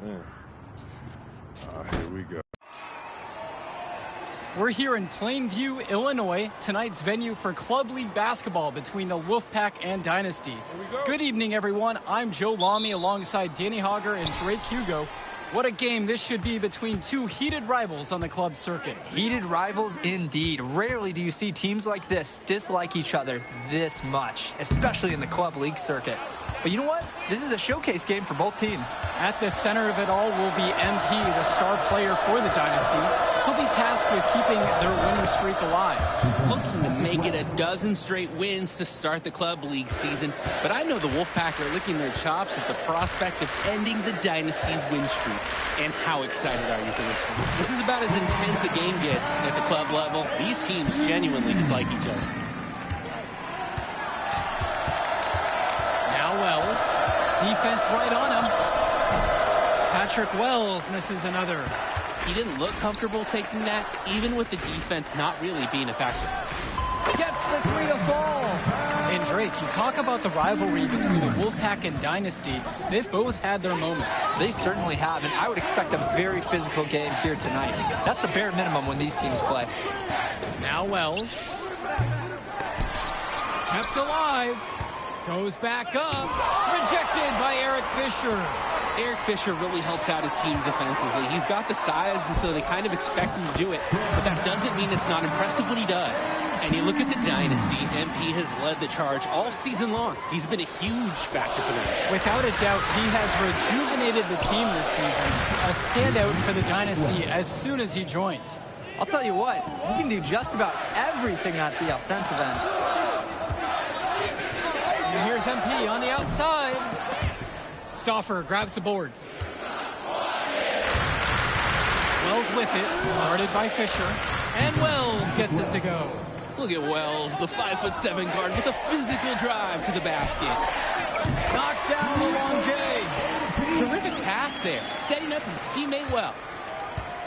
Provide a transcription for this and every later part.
man. Here we go. We're here in Plainview, Illinois, tonight's venue for Club League basketball between the Wolfpack and Dynasty. Good evening, everyone. I'm Joe Lamy alongside Danny Hogger and Drake Hugo. What a game this should be between two heated rivals on the club circuit. Heated rivals indeed. Rarely do you see teams like this dislike each other this much, especially in the club league circuit. But you know what? This is a showcase game for both teams. At the center of it all will be MP, the star player for the Dynasty. He'll be tasked with keeping their winning streak alive. Looking to make it a dozen straight wins to start the club league season. But I know the Wolfpack are licking their chops at the prospect of ending the Dynasty's win streak. And how excited are you for this one? This is about as intense a game gets at the club level. These teams genuinely dislike each other. Wells, defense right on him. Patrick Wells misses another. He didn't look comfortable taking that, even with the defense not really being a factor. Gets the three to fall. And Drake, you talk about the rivalry between the Wolfpack and Dynasty. They've both had their moments. They certainly have, and I would expect a very physical game here tonight. That's the bare minimum when these teams play. Now Wells. Kept alive. Goes back up. Rejected by Eric Fisher. Eric Fisher really helps out his team defensively. He's got the size, and so they kind of expect him to do it. But that doesn't mean it's not impressive when he does. And you look at the Dynasty, MP has led the charge all season long. He's been a huge factor for them. Without a doubt, he has rejuvenated the team this season. A standout for the Dynasty as soon as he joined. I'll tell you what, he can do just about everything at the offensive end. And here's MP on the outside. Stauffer grabs the board. Wells with it, guarded by Fisher. And Wells gets it to go. Look at Wells, the 5'7" guard with a physical drive to the basket. Knocks down the long J. Terrific pass there, setting up his teammate well.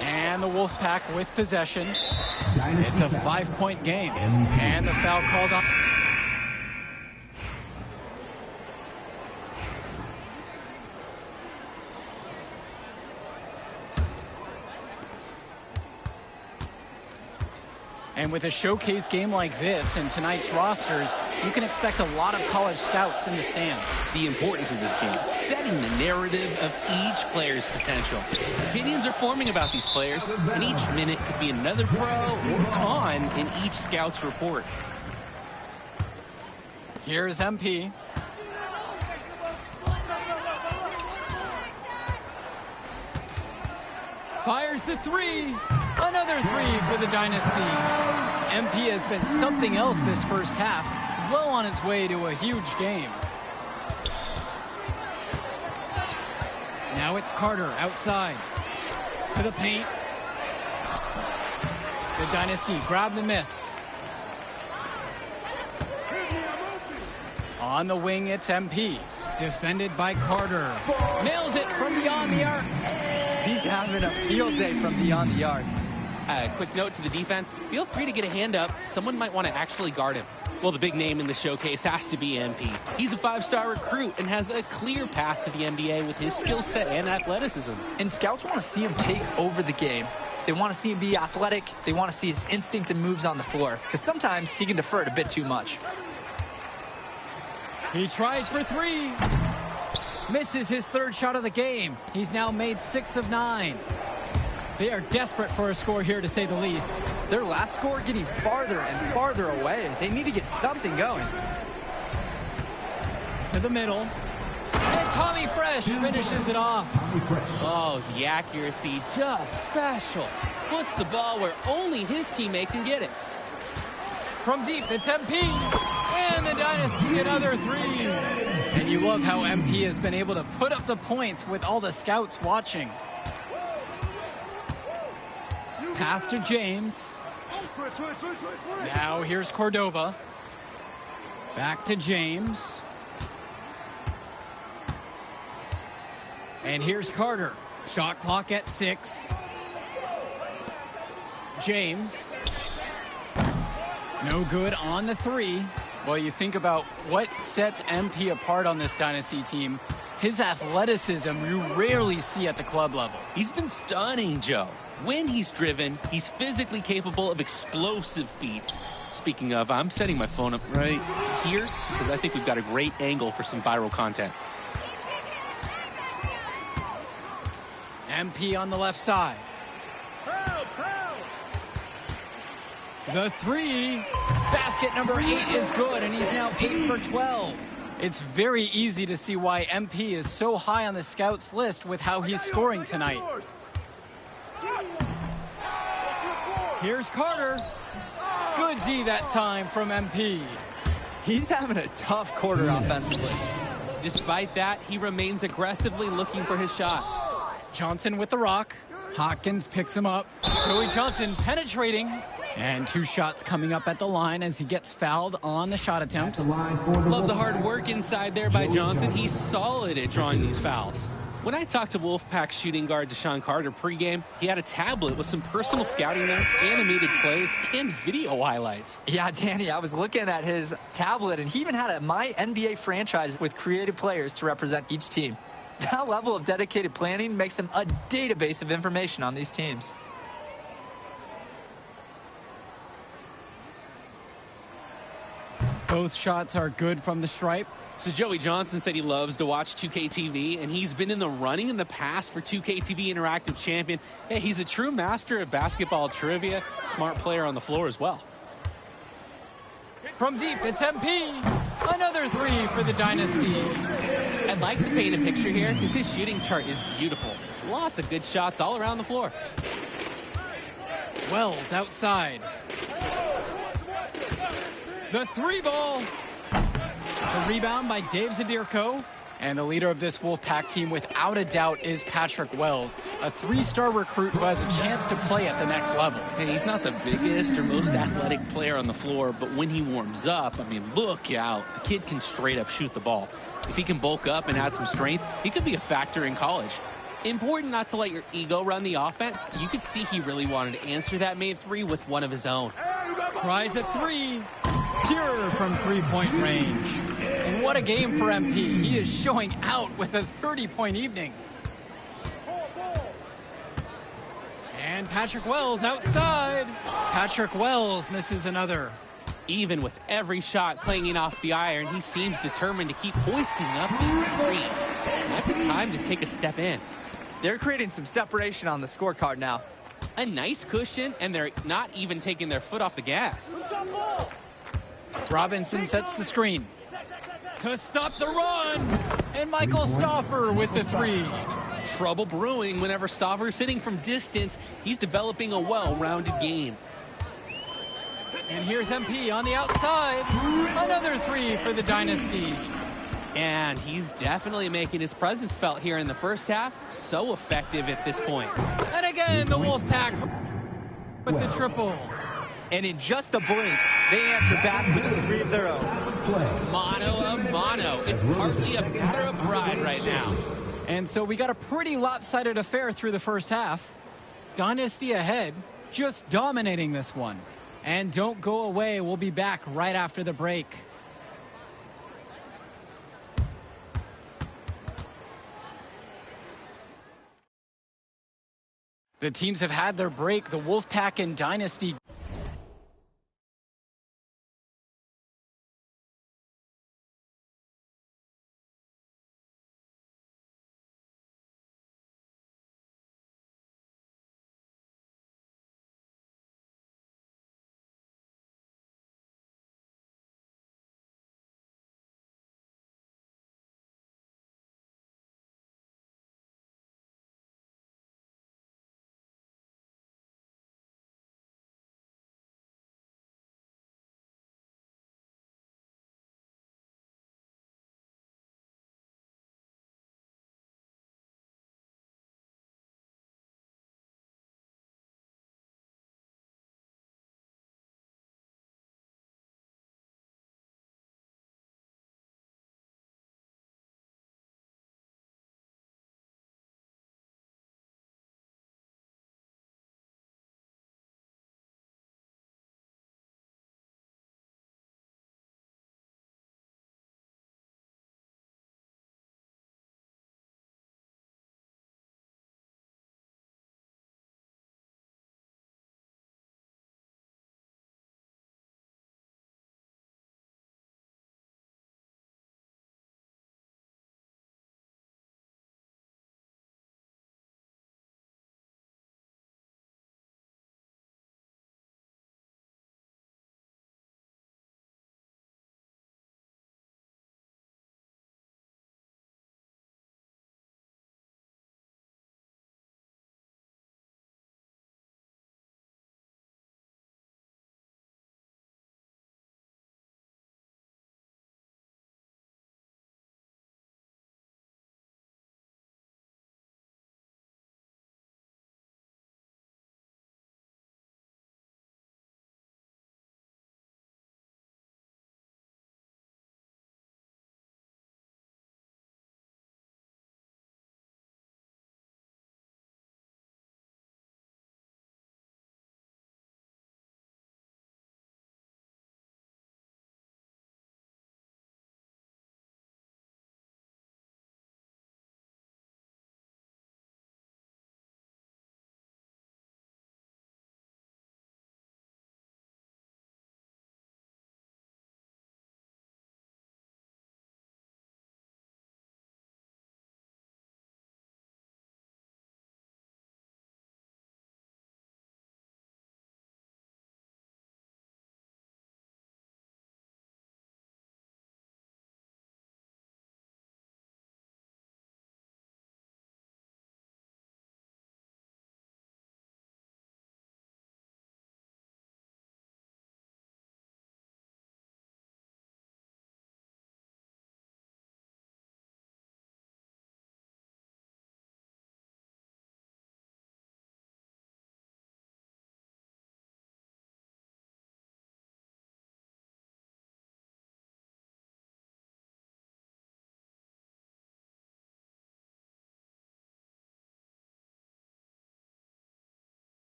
And the Wolfpack with possession. It's a 5-point game. And the foul called on. And with a showcase game like this and tonight's rosters, you can expect a lot of college scouts in the stands. The importance of this game is setting the narrative of each player's potential. Opinions are forming about these players, and each minute could be another pro or con in each scout's report. Here's MP. Fires the three. Another three for the Dynasty. MP has been something else this first half, well on its way to a huge game. Now it's Carter outside. To the paint. The Dynasty grab the miss. On the wing, it's MP. Defended by Carter. Nails it from beyond the arc. He's having a field day from beyond the arc. Quick note to the defense, feel free to get a hand up. Someone might want to actually guard him. Well, the big name in the showcase has to be MP. He's a 5-star recruit and has a clear path to the NBA with his skill set and athleticism. And scouts want to see him take over the game. They want to see him be athletic. They want to see his instinct and moves on the floor, because sometimes he can defer it a bit too much. He tries for three. Misses his third shot of the game. He's now made 6 of 9. They are desperate for a score here, to say the least. Their last score getting farther and farther away. They need to get something going. To the middle. And Tommy Fresh finishes it off. Oh, the accuracy, just special. Puts the ball where only his teammate can get it. From deep, it's MP. And the Dynasty another three. And you love how MP has been able to put up the points with all the scouts watching. Pass to James. Now here's Cordova. Back to James. And here's Carter. Shot clock at 6. James. No good on the three. Well, you think about what sets MP apart on this Dynasty team. His athleticism you rarely see at the club level. He's been stunning, Joe. When he's driven, he's physically capable of explosive feats. Speaking of, I'm setting my phone up right here because I think we've got a great angle for some viral content. MP on the left side. The three. Basket number 8 is good, and he's now 8 for 12. It's very easy to see why MP is so high on the scouts list with how he's scoring tonight. Here's Carter. Good D that time from MP. He's having a tough quarter offensively. Despite that, he remains aggressively looking for his shot. Johnson with the rock. Hopkins picks him up. Joey Johnson penetrating. And 2 shots coming up at the line as he gets fouled on the shot attempt. Love the hard work inside there by Johnson. He's solid at drawing these fouls. When I talked to Wolfpack shooting guard Deshaun Carter pregame, he had a tablet with some personal scouting notes, animated plays, and video highlights. Yeah, Danny, I was looking at his tablet, and he even had a My NBA franchise with creative players to represent each team. That level of dedicated planning makes him a database of information on these teams. Both shots are good from the stripe. So Joey Johnson said he loves to watch 2K TV, and he's been in the running in the past for 2K TV Interactive Champion. Hey, he's a true master of basketball trivia, smart player on the floor as well. From deep, it's MP. Another 3 for the Dynasty. I'd like to paint a picture here because his shooting chart is beautiful. Lots of good shots all around the floor. Wells outside. The 3 ball. The rebound by Dave Zadirko. And the leader of this Wolfpack team, without a doubt, is Patrick Wells, a 3-star recruit who has a chance to play at the next level. Hey, he's not the biggest or most athletic player on the floor, but when he warms up, I mean, look out. The kid can straight up shoot the ball. If he can bulk up and add some strength, he could be a factor in college. Important not to let your ego run the offense. You could see he really wanted to answer that made 3 with one of his own. Tries a 3. Pure from 3-point range. And what a game for MP. He is showing out with a 30-point evening. And Patrick Wells outside. Patrick Wells misses another. Even with every shot clanging off the iron, he seems determined to keep hoisting up these threes. Might be time to take a step in. They're creating some separation on the scorecard now. A nice cushion, and they're not even taking their foot off the gas. Robinson sets the screen to stop the run. And Michael Stauffer with the 3. Trouble brewing whenever Stauffer's hitting from distance. He's developing a well-rounded game. And here's MP on the outside. Another 3 for the Dynasty. And he's definitely making his presence felt here in the first half. So effective at this point. And again, the Wolfpack with the triple. And in just a blink, they answer back with a 3 of their own. Mano a mano. It's partly a matter of pride right now. And so we got a pretty lopsided affair through the first half. Dynasty ahead, just dominating this one. And don't go away. We'll be back right after the break. The teams have had their break. The Wolfpack and Dynasty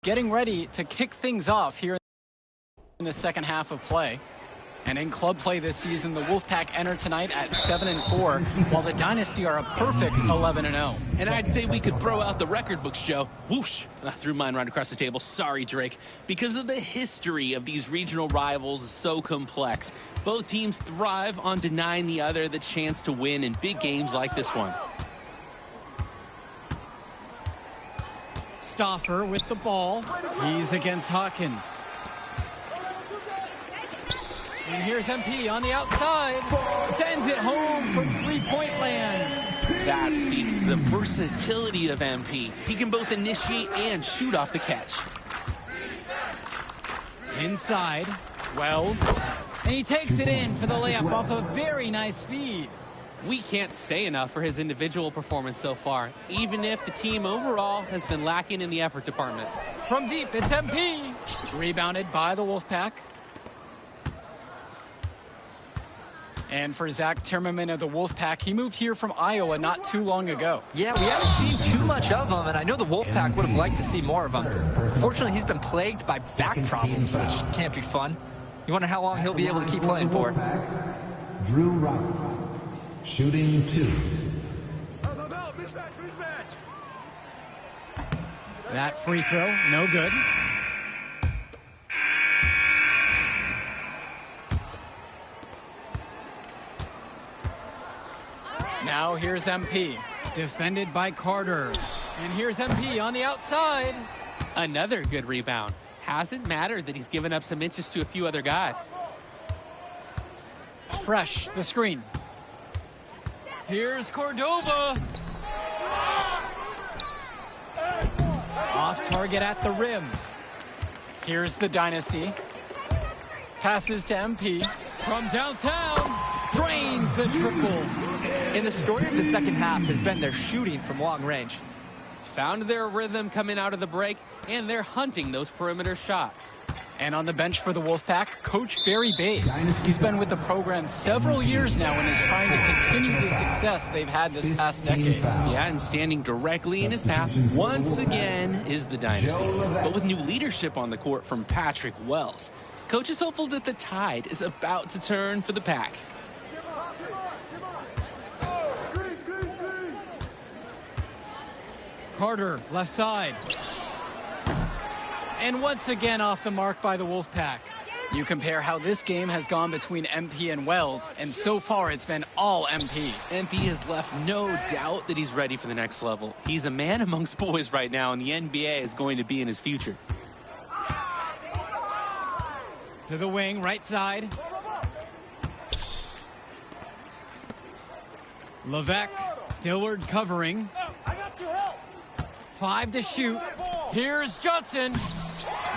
getting ready to kick things off here in the second half of play. And in club play this season, the Wolfpack enter tonight at 7-4, while the Dynasty are a perfect 11-0. And I'd say we could throw out the record books, Joe. Whoosh! I threw mine right across the table. Sorry, Drake. Because of the history of these regional rivals is so complex. Both teams thrive on denying the other the chance to win in big games like this one. Stauffer with the ball. He's against Hawkins. And here's MP on the outside. Sends it home from three-point land. That speaks to the versatility of MP. He can both initiate and shoot off the catch. Inside, Wells. And he takes it in for the layup off a very nice feed. We can't say enough for his individual performance so far, even if the team overall has been lacking in the effort department. From deep, it's MP. Rebounded by the Wolfpack. And for Zach Timmerman of the Wolfpack, he moved here from Iowa not too long ago. Yeah, we haven't seen too much of him, and I know the Wolfpack would have liked to see more of him. Fortunately, he's been plagued by back problems, which can't be fun. You wonder how long he'll be able to keep playing for. Drew Robinson, shooting 2. That free throw, no good. Now here's MP, defended by Carter. And here's MP on the outside. Another good rebound. Hasn't mattered that he's given up some inches to a few other guys. Fresh, the screen. Here's Cordova. Off target at the rim. Here's the Dynasty. Passes to MP. From downtown, drains the triple. And the story of the second half has been their shooting from long range. Found their rhythm coming out of the break, and they're hunting those perimeter shots. And on the bench for the Wolfpack, Coach Barry Bay. He's been with the program several years now and is trying to continue the success they've had this past decade. Yeah, and standing directly in his path once again is the Dynasty. But with new leadership on the court from Patrick Wells, Coach is hopeful that the tide is about to turn for the Pack. Carter, left side. And once again off the mark by the Wolfpack. You compare how this game has gone between MP and Wells, and so far it's been all MP. MP has left no doubt that he's ready for the next level. He's a man amongst boys right now, and the NBA is going to be in his future. To the wing, right side. Levesque, Dillard covering. 5 to shoot. Here's Johnson.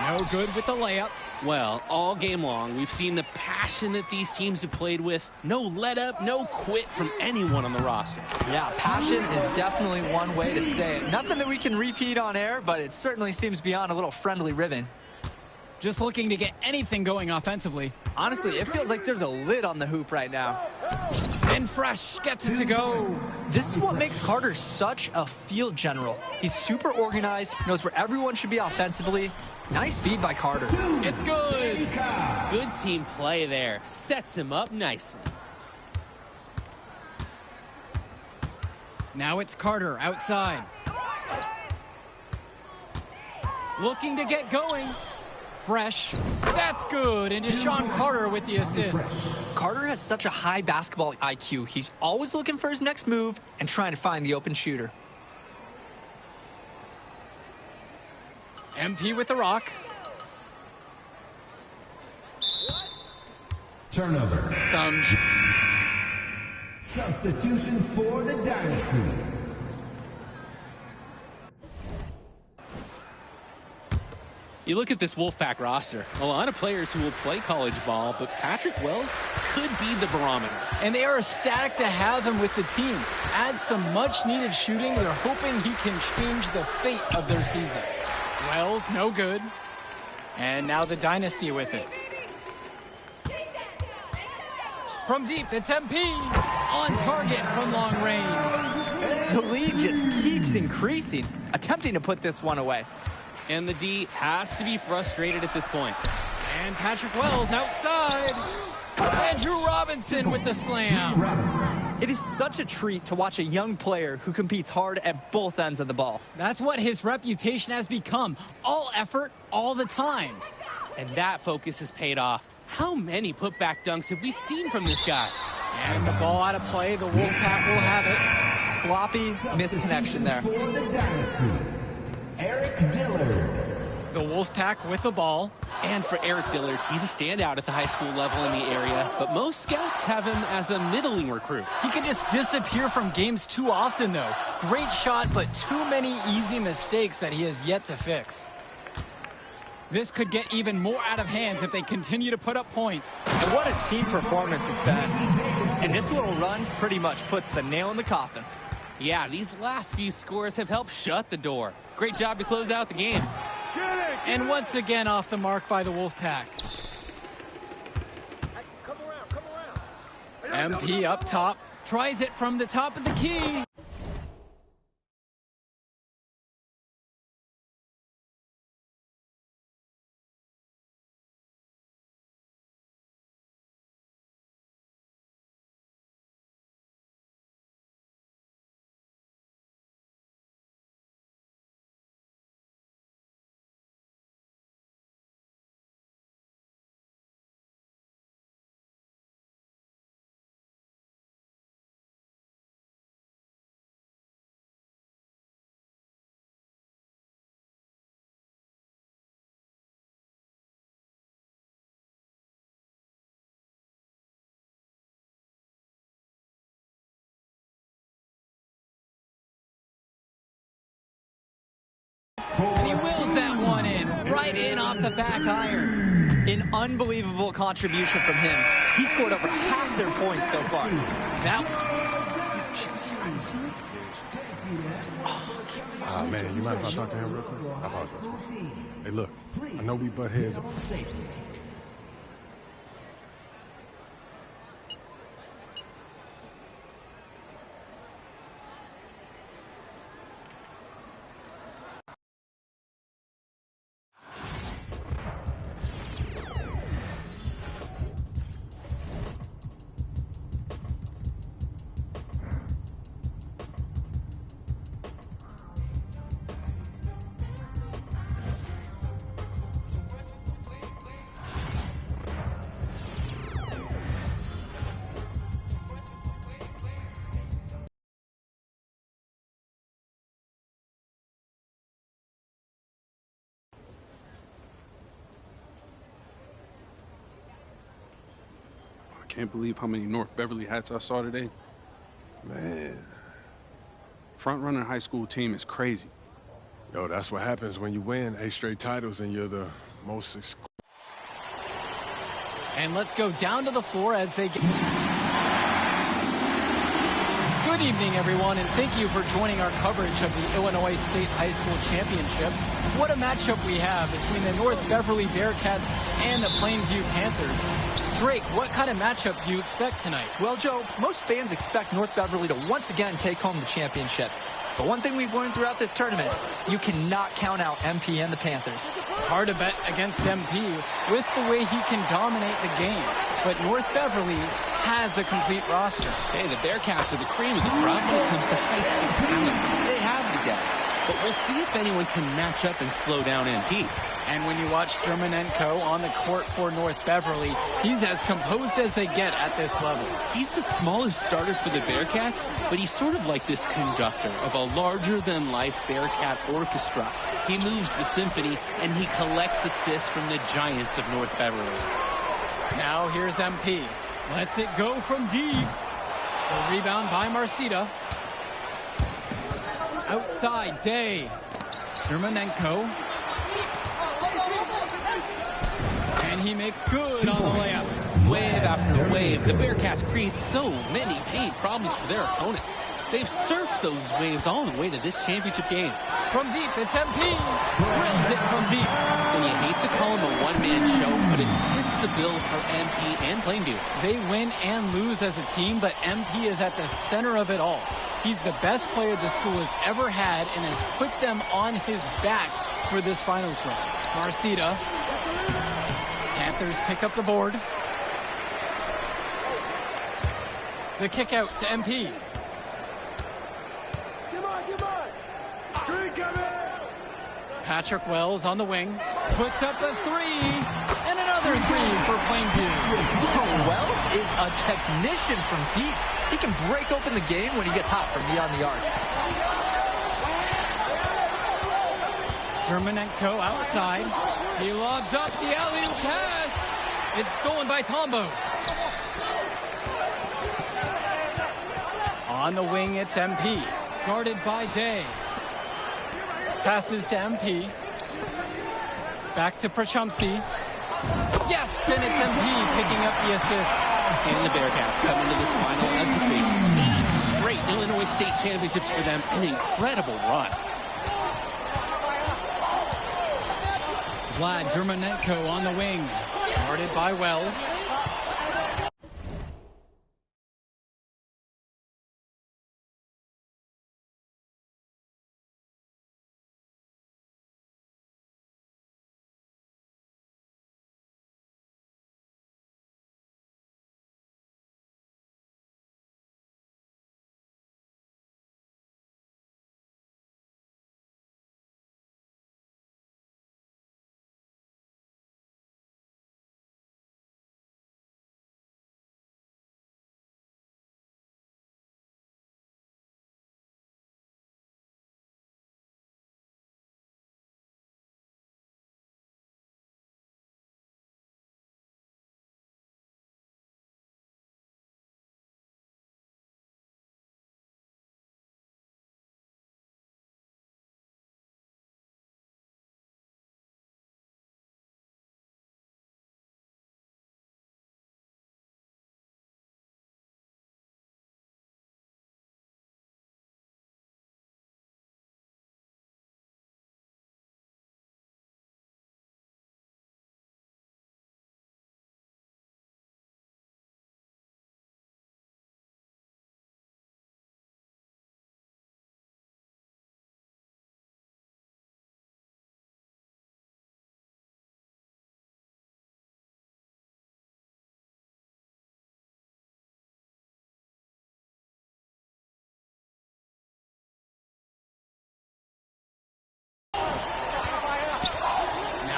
No good with the layup. Well, all game long, we've seen the passion that these teams have played with. No let up, no quit from anyone on the roster. Yeah, passion is definitely one way to say it. Nothing that we can repeat on air, but it certainly seems beyond a little friendly ribbon. Just looking to get anything going offensively. Honestly, it feels like there's a lid on the hoop right now. And Fresh gets it to go. This is what makes Carter such a field general. He's super organized, knows where everyone should be offensively. Nice feed by Carter. It's good. Good team play there. Sets him up nicely. Now it's Carter outside. Looking to get going. Fresh. That's good. And Deshaun Carter with the assist. Carter has such a high basketball IQ. He's always looking for his next move and trying to find the open shooter. MP with the rock. Turnover. Some Substitution for the Dynasty. You look at this Wolfpack roster, a lot of players who will play college ball, but Patrick Wells could be the barometer. And they are ecstatic to have him with the team. Add some much-needed shooting. They're hoping he can change the fate of their season. Wells, no good. And now the Dynasty with it. From deep, it's MP. On target from long range. The lead just keeps increasing, attempting to put this one away. And the D has to be frustrated at this point. And Patrick Wells outside. Andrew Robinson with the slam. It is such a treat to watch a young player who competes hard at both ends of the ball. That's what his reputation has become. All effort, all the time. And that focus has paid off. How many putback dunks have we seen from this guy? And the ball out of play. The Wolfpack will have it. Sloppy misconnection there. For the Dynasty, Eric Dillard. The Wolfpack with the ball. And for Eric Dillard, he's a standout at the high school level in the area, but most scouts have him as a middling recruit. He can just disappear from games too often, though. Great shot, but too many easy mistakes that he has yet to fix. This could get even more out of hand if they continue to put up points. And what a team performance it's been. And this little run pretty much puts the nail in the coffin. Yeah, these last few scores have helped shut the door. Great job to close out the game. And once again off the mark by the Wolfpack. MP up top, tries it from the top of the key. And he wills that one in, right in off the back iron. An unbelievable contribution from him. He scored over half their points so far. That Man, you mind if I talk to him real quick? I apologize. Hey, look, I know we butt heads. Can't believe how many North Beverly hats I saw today. Man. Front-runner high school team is crazy. Yo, that's what happens when you win 8 straight titles and you're the most... And let's go down to the floor as they get... Good evening, everyone, and thank you for joining our coverage of the Illinois State High School Championship. What a matchup we have between the North Beverly Bearcats and the Plainview Panthers. Drake, what kind of matchup do you expect tonight? Well, Joe, most fans expect North Beverly to once again take home the championship. But one thing we've learned throughout this tournament, you cannot count out MP and the Panthers. Hard to bet against MP with the way he can dominate the game. But North Beverly has a complete roster. Hey, the Bearcats are the cream of the crop when it comes to high school talent. They have the depth. But we'll see if anyone can match up and slow down MP. And when you watch Germanenko on the court for North Beverly, he's as composed as they get at this level. He's the smallest starter for the Bearcats, but he's sort of like this conductor of a larger-than-life Bearcat orchestra. He moves the symphony, and he collects assists from the giants of North Beverly. Now here's MP. Lets it go from deep. The rebound by Marcita. Outside, Day. Germanenko. And he makes good on the layup. Wave after wave, the Bearcats create so many paint problems for their opponents. They've surfed those waves all the way to this championship game. From deep, it's MP. Drills it from deep. And you hate to call him a one-man show, but it fits the bill for MP and Plainview. They win and lose as a team, but MP is at the center of it all. He's the best player the school has ever had and has put them on his back for this finals run. Marcita. Panthers pick up the board. The kick out to MP. Patrick Wells on the wing. Puts up a three. And another three for Plainview. Wells is a technician from deep. He can break open the game when he gets hot from beyond the arc. Dermonenko outside. He lobs up the alley-oop pass. It's stolen by Tombo. On the wing, it's MP. Guarded by Day. Passes to MP. Back to Prachumsky. Yes, and it's MP picking up the assist. And the Bearcats come into this final as the favorite. 8 straight Illinois State championships for them. An incredible run. Vlad Dermonenko on the wing. Guarded by Wells.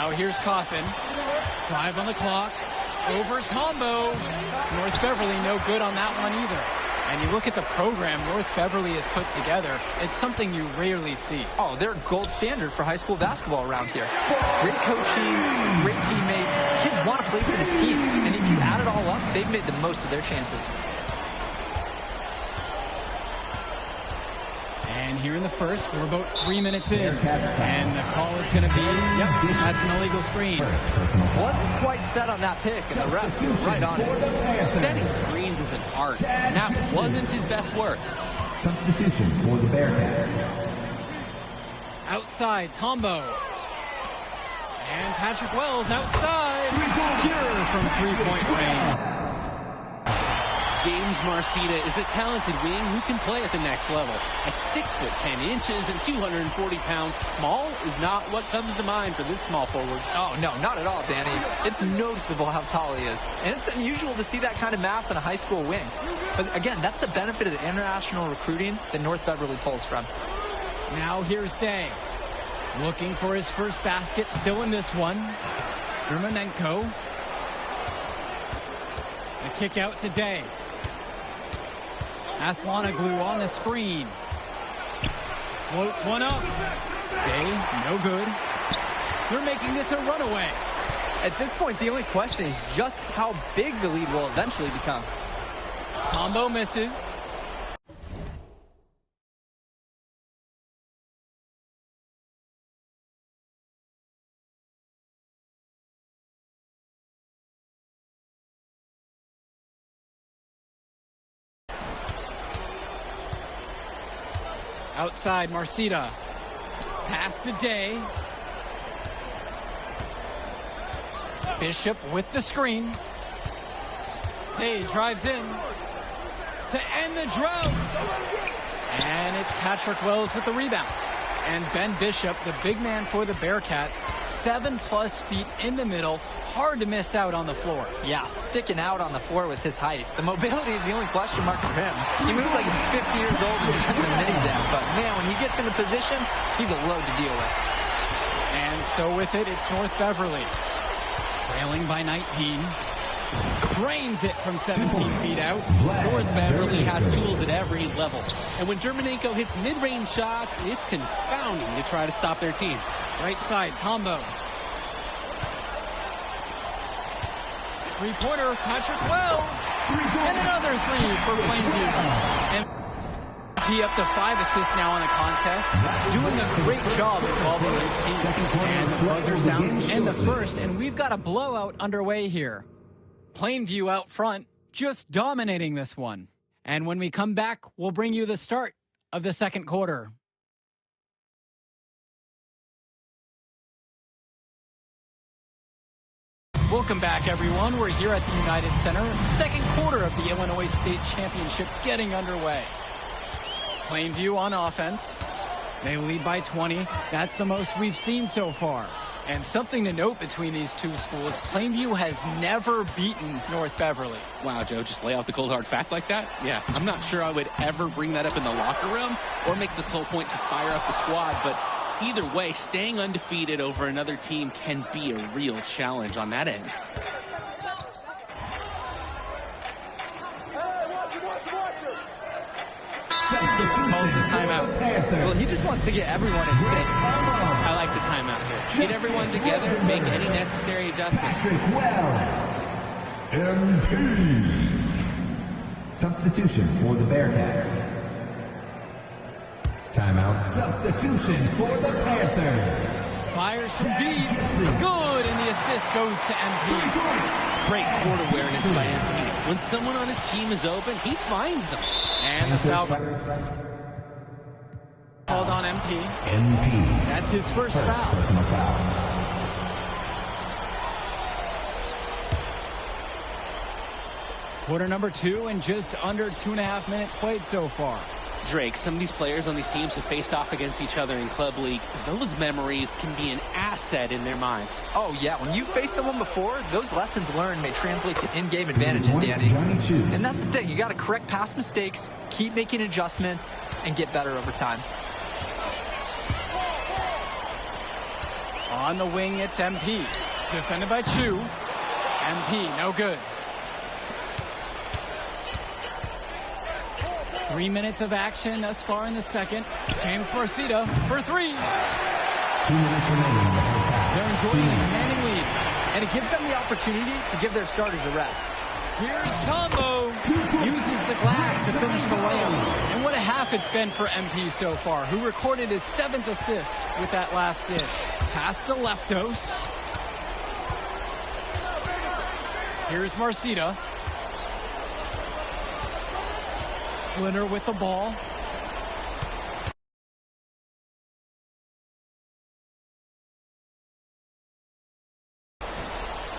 Now here's Coffin. 5 on the clock. Over Tombo. North Beverly no good on that one either. And you look at the program North Beverly has put together, it's something you rarely see. Oh, they're gold standard for high school basketball around here. Great coaching, great teammates. Kids want to play for this team. And if you add it all up, they've made the most of their chances. And here in the first, we're about 3 minutes in. And the call is going to be, yep, that's an illegal screen. Wasn't quite set on that pick, and the ref was right on it. Setting screens is an art, and that wasn't his best work. Substitution for the Bearcats. Outside, Tombo. And Patrick Wells outside. Pure from three-point range. James Marcita is a talented wing who can play at the next level. At 6'10" and 240 pounds, small is not what comes to mind for this small forward. Oh, no, not at all, Danny. It's noticeable how tall he is. And it's unusual to see that kind of mass in a high school wing. But again, that's the benefit of the international recruiting that North Beverly pulls from. Now here's Day. Looking for his first basket, still in this one. Dermonenko. The kick out to Day. Aslanoglu on the screen. Floats one up. Day, no good. They're making this a runaway. At this point, the only question is just how big the lead will eventually become. Tombo misses. Outside, Marcita. Pass to Day. Bishop with the screen. Day drives in to end the drought. And it's Patrick Wells with the rebound. And Ben Bishop, the big man for the Bearcats, 7+ feet in the middle. Hard to miss out on the floor. Yeah, sticking out on the floor with his height. The mobility is the only question mark for him. He moves like he's 50 years old and becomes a mini them. But man, when he gets into position, he's a load to deal with. And so with it, it's North Beverly. Trailing by 19. Drains it from 17 feet out. North Beverly has tools at every level. And when Germanenko hits mid-range shots, it's confounding to try to stop their team. Right side, Tombo. Three-pointer, Patrick Wells. And another three for Plainview. And he up to 5 assists now in the contest. Doing a great job involving his team. And the buzzer sounds in the first, and we've got a blowout underway here. Plainview out front, just dominating this one. And when we come back, we'll bring you the start of the second quarter. Welcome back, everyone. We're here at the United Center. Second quarter of the Illinois State Championship getting underway. Plainview on offense. They lead by 20. That's the most we've seen so far. And something to note between these two schools, Plainview has never beaten North Beverly. Wow, Joe, just lay out the cold hard fact like that? Yeah, I'm not sure I would ever bring that up in the locker room or make the sole point to fire up the squad, but either way, staying undefeated over another team can be a real challenge on that end. Timeout. Well, he just wants to get everyone in sync. I like the timeout here. Get everyone together, make any necessary adjustments. Patrick Wells, MP. Substitution for the Bearcats. Timeout. Substitution for the Panthers. Fires from deep. Good, and the assist goes to MP. Great court awareness by MP. When someone on his team is open, he finds them. And the foul called on MP. MP. That's his first foul. Personal foul. Quarter number 2 and just under 2.5 minutes played so far. Drake, some of these players on these teams have faced off against each other in Club League. Those memories can be an asset in their minds. Oh, yeah. When you faced someone before, those lessons learned may translate to in-game advantages, Danny. And that's the thing. You got to correct past mistakes, keep making adjustments, and get better over time. On the wing, it's MP. Defended by Chu. MP, no good. 3 minutes of action thus far in the second. James Marcita for 3. 2 minutes remaining in the first half. They're enjoying a commanding lead. And it gives them the opportunity to give their starters a rest. Here's Tombo. Uses the glass to finish the layup. And what a half it's been for MP so far, who recorded his 7th assist with that last dish. Pass to Leftos. Here's Marcita. Splinter with the ball.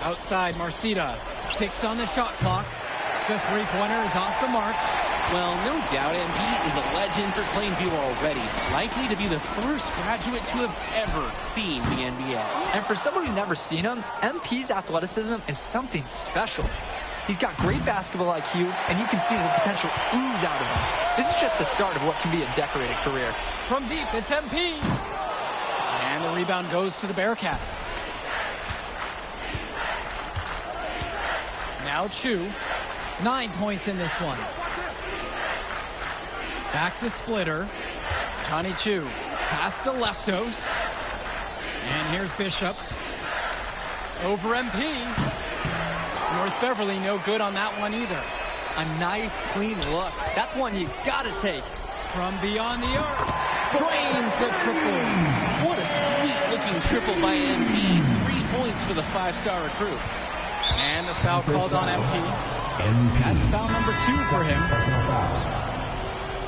Outside, Marcita. 6 on the shot clock. The three-pointer is off the mark. Well, no doubt, MP is a legend for Plainview already. Likely to be the first graduate to have ever seen the NBA. And for someone who's never seen him, MP's athleticism is something special. He's got great basketball IQ, and you can see the potential ooze out of him. This is just the start of what can be a decorated career. From deep, it's MP. And the rebound goes to the Bearcats. Now Chu. 9 points in this one. Back to Splitter. Johnny Chu. Pass to Leftos. And here's Bishop. Over MP. North Beverly no good on that one either. A nice, clean look. That's one you gotta take. From beyond the arc. Drains the triple. What a sweet-looking triple by MP. 3 points for the 5-star recruit. And the foul called on MP. MP. That's foul number 2 for him. Personal foul.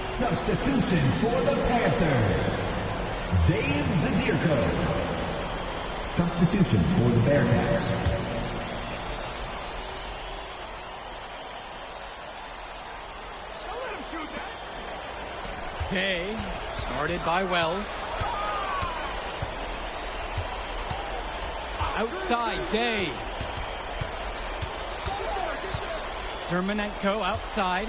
Substitution for the Panthers. Dave Zadirko. Substitution for the Bearcats. Day, guarded by Wells. Outside, Day. Dermonenko outside.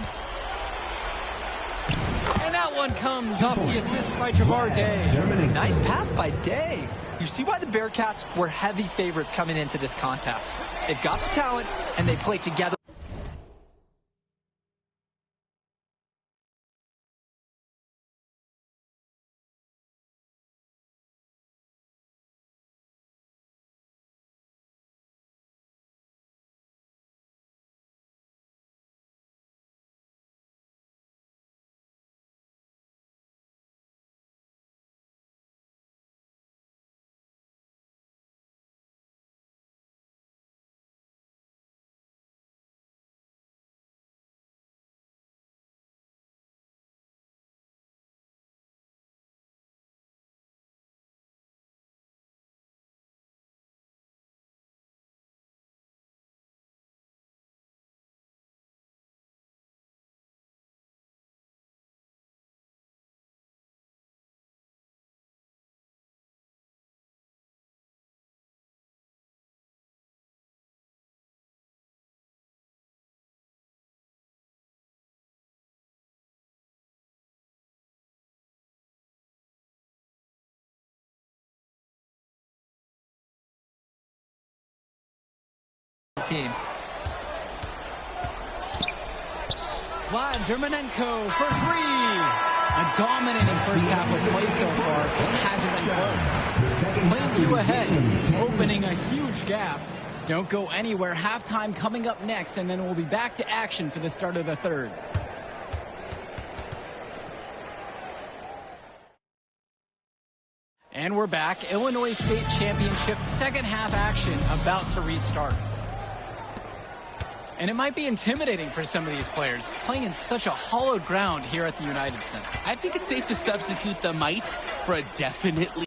And that one comes off the assist by Javar Day. Nice pass by Day. You see why the Bearcats were heavy favorites coming into this contest. They've got the talent, and they play together. Team. Vlad Dermonenko for three. A dominating first half of play so far. It hasn't been close. Plainview ahead, opening a huge gap. Don't go anywhere. Halftime coming up next, and then we'll be back to action for the start of the third. And we're back. Illinois State Championship second half action about to restart. And it might be intimidating for some of these players, playing in such a hollowed ground here at the United Center. I think it's safe to substitute the might for a definitely.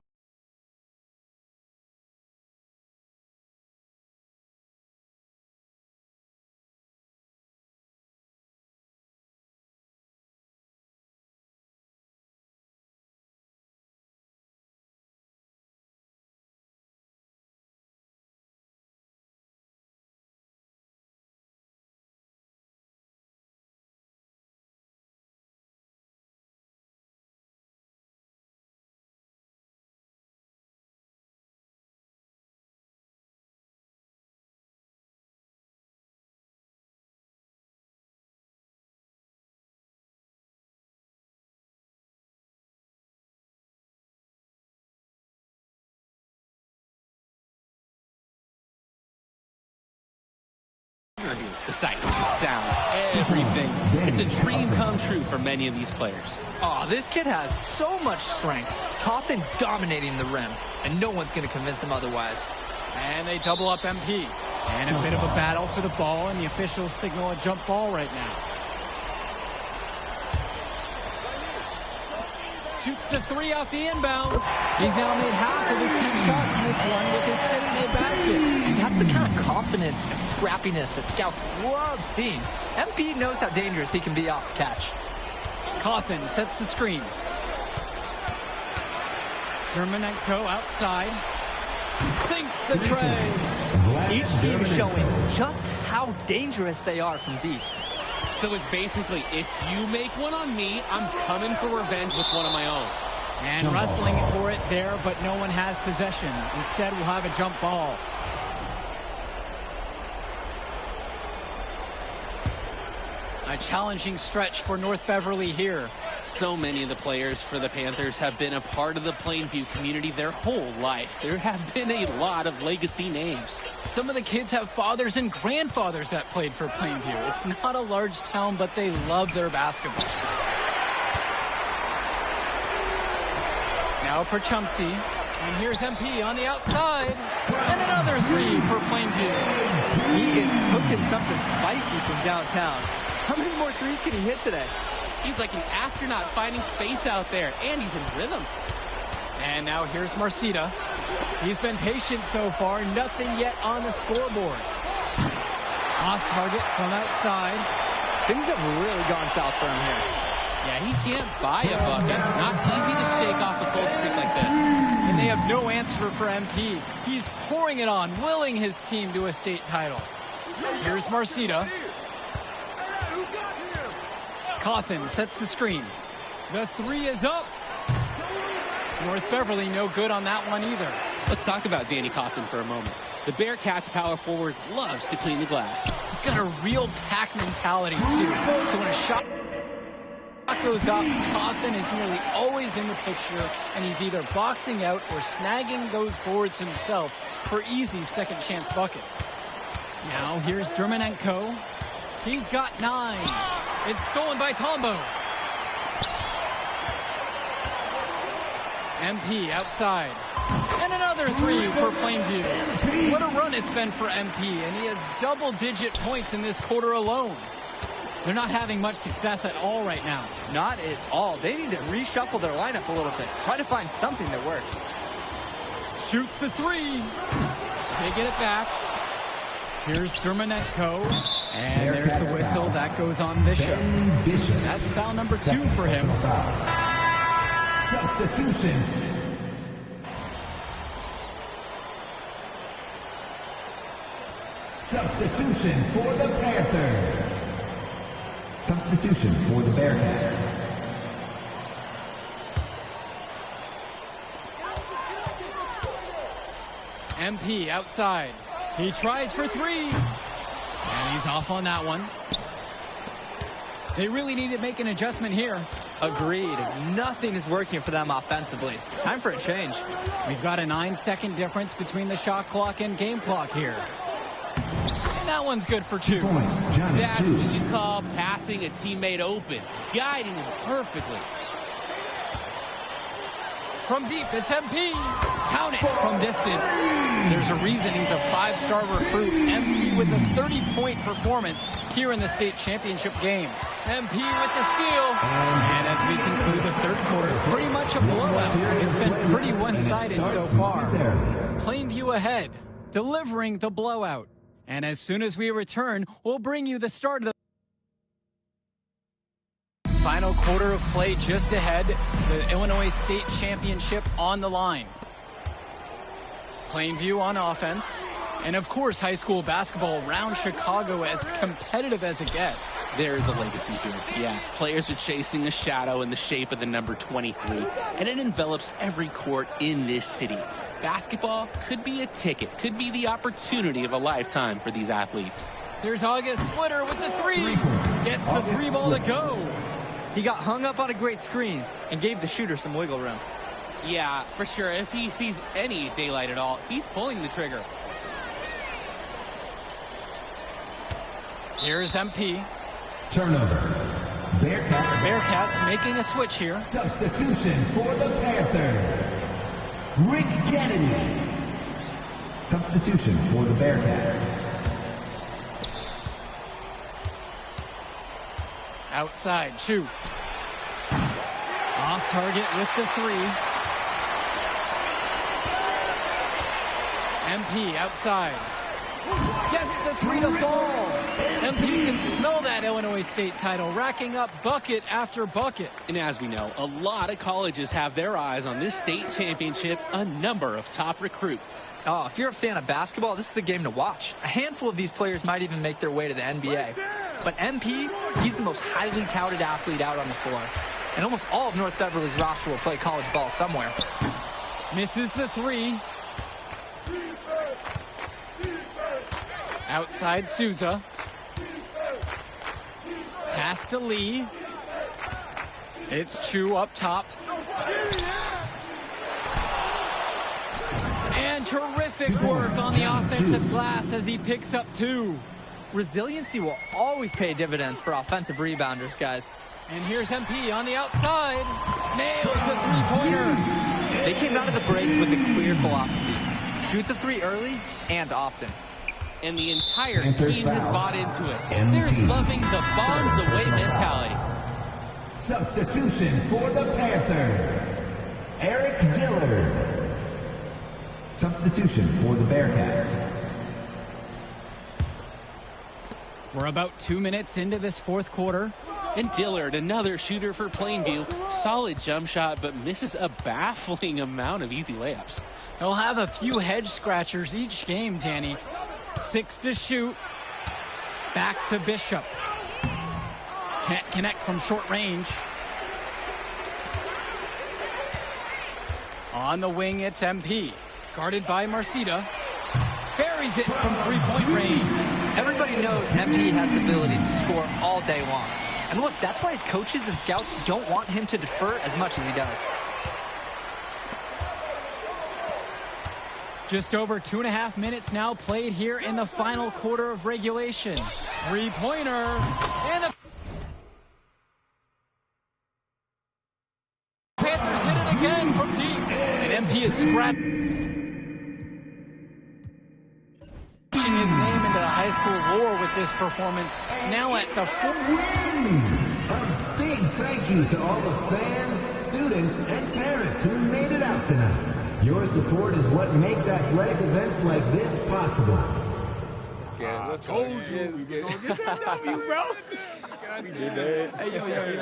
The sights, the sounds, everything. It's a dream come true for many of these players. Oh, this kid has so much strength. Cawthon dominating the rim, and no one's going to convince him otherwise. And they double up MP. And a bit of a battle for the ball, and the officials signal a jump ball right now. Shoots the three off the inbound. He's now made half of his 10 shots in this one with his fitting basket. And that's the kind of confidence and scrappiness that scouts love seeing. MP knows how dangerous he can be off the catch. Cawthon sets the screen. Dermonenko outside. Sinks the tray. Each team is showing just how dangerous they are from deep. So it's basically, if you make one on me, I'm coming for revenge with one of my own. And wrestling for it there, but no one has possession. Instead, we'll have a jump ball. A challenging stretch for North Beverly here. So many of the players for the Panthers have been a part of the Plainview community their whole life. There have been a lot of legacy names. Some of the kids have fathers and grandfathers that played for Plainview. It's not a large town, but they love their basketball. Now for Chumsey. And here's MP on the outside. And another three for Plainview. He is cooking something spicy from downtown. How many more threes can he hit today? He's like an astronaut finding space out there, and he's in rhythm. And now here's Marcita. He's been patient so far, nothing yet on the scoreboard. Off target from outside. Things have really gone south for him here. Yeah, he can't buy a bucket. Not easy to shake off a cold streak like this. And they have no answer for MP. He's pouring it on, willing his team to a state title. Here's Marcita. Cawthon sets the screen. The three is up. North Beverly no good on that one either. Let's talk about Danny Cawthon for a moment. The Bearcats power forward loves to clean the glass. He's got a real pack mentality too. So when a shot goes up, Cawthon is nearly always in the picture, and he's either boxing out or snagging those boards himself for easy second chance buckets. Now here's Dermonenko. He's got 9. It's stolen by Tombo. MP outside. And another 3 for Plainview. What a run it's been for MP, and he has double-digit points in this quarter alone. They're not having much success at all right now. Not at all. They need to reshuffle their lineup a little bit. Try to find something that works. Shoots the 3. They get it back. Here's Dermonenko. And there's the whistle. That goes on Bishop. That's foul number 2 for him. Substitution. Substitution for the Panthers. Substitution for the Bearcats. MP outside. He tries for 3. And he's off on that one. They really need to make an adjustment here. Agreed. Nothing is working for them offensively. Time for a change. We've got a 9-second difference between the shot clock and game clock here. And that one's good for 2. Points, Johnny That's Chu. what you call passing a teammate open, guiding him perfectly. From deep, it's MP. Count it from distance. There's a reason he's a 5-star recruit. MP with a 30-point performance here in the state championship game. MP with the steal. And as we conclude the third quarter, pretty much a blowout. It's been pretty one-sided so far. Plainview ahead, delivering the blowout. And as soon as we return, we'll bring you the start of the final quarter of play just ahead. The Illinois State Championship on the line. Plainview on offense. And of course, high school basketball around Chicago as competitive as it gets. There is a legacy here. Yeah, players are chasing a shadow in the shape of the number 23, and it envelops every court in this city. Basketball could be a ticket, could be the opportunity of a lifetime for these athletes. There's August Splitter with the 3. Gets the 3 ball to go. He got hung up on a great screen and gave the shooter some wiggle room. Yeah, for sure. If he sees any daylight at all, he's pulling the trigger. Here's MP. Turnover. Bearcats making a switch here. Substitution for the Panthers. Rick Kennedy. Substitution for the Bearcats. Outside, shoot. Off target with the 3. MP outside. Gets the 3 to fall. MP can smell that Illinois State title, racking up bucket after bucket. And as we know, a lot of colleges have their eyes on this state championship, a number of top recruits. Oh, if you're a fan of basketball, this is the game to watch. A handful of these players might even make their way to the NBA. But MP, he's the most highly touted athlete out on the floor. And almost all of North Beverly's roster will play college ball somewhere. Misses the 3. Outside Souza. Pass to Lee. It's Chu up top. And terrific work on the offensive glass as he picks up 2. Resiliency will always pay dividends for offensive rebounders, guys. And here's MP on the outside. Nails the 3-pointer. They came out of the break with a clear philosophy. Shoot the 3 early and often. And the entire Panthers team has foul. bought into it. MP. They're loving the bombs away mentality. Substitution for the Panthers. Eric Dillard. Substitution for the Bearcats. We're about 2 minutes into this fourth quarter. And Dillard, another shooter for Plainview. Solid jump shot, but misses a baffling amount of easy layups. He'll have a few head scratchers each game, Danny. 6 to shoot. Back to Bishop. Can't connect from short range. On the wing, it's MP. Guarded by Marcita. Buries it from three-point range. Everybody knows MP has the ability to score all day long. And look, that's why his coaches and scouts don't want him to defer as much as he does. Just over 2.5 minutes now played here in the final quarter of regulation. Three-pointer. And the Panthers hit it again from deep. And MP is scrapping his name into the high school lore with this performance. Now at the A big thank you to all the fans, students, and parents who made it out tonight. Your support is what makes athletic events like this possible. I told you we were going to get that W, bro. We did that. Hey,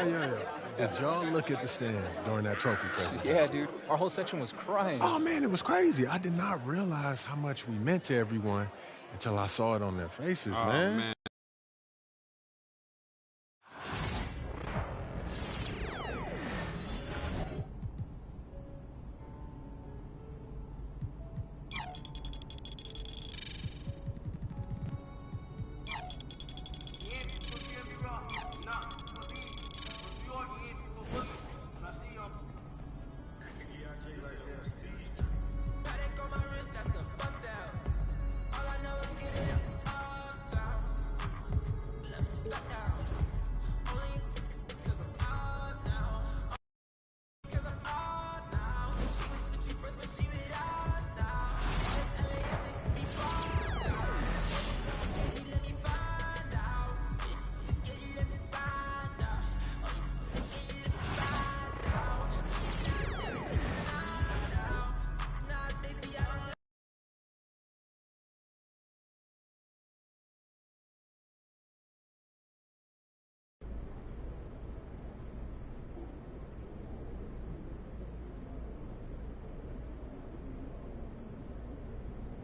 yo. Did y'all look at the stands during that trophy presentation? Yeah, dude. Our whole section was crying. Oh, man, it was crazy. I did not realize how much we meant to everyone until I saw it on their faces, man.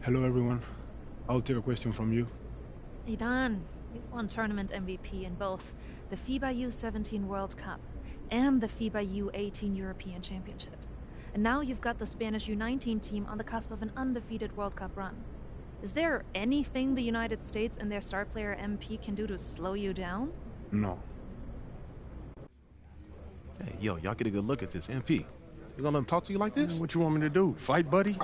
Hello, everyone. I'll take a question from you. Idan, you've won tournament MVP in both the FIBA U17 World Cup and the FIBA U18 European Championship. And now you've got the Spanish U19 team on the cusp of an undefeated World Cup run. Is there anything the United States and their star player MP can do to slow you down? No. Hey, yo, y'all get a good look at this. MP, you gonna let him talk to you like this? What you want me to do? Fight, buddy?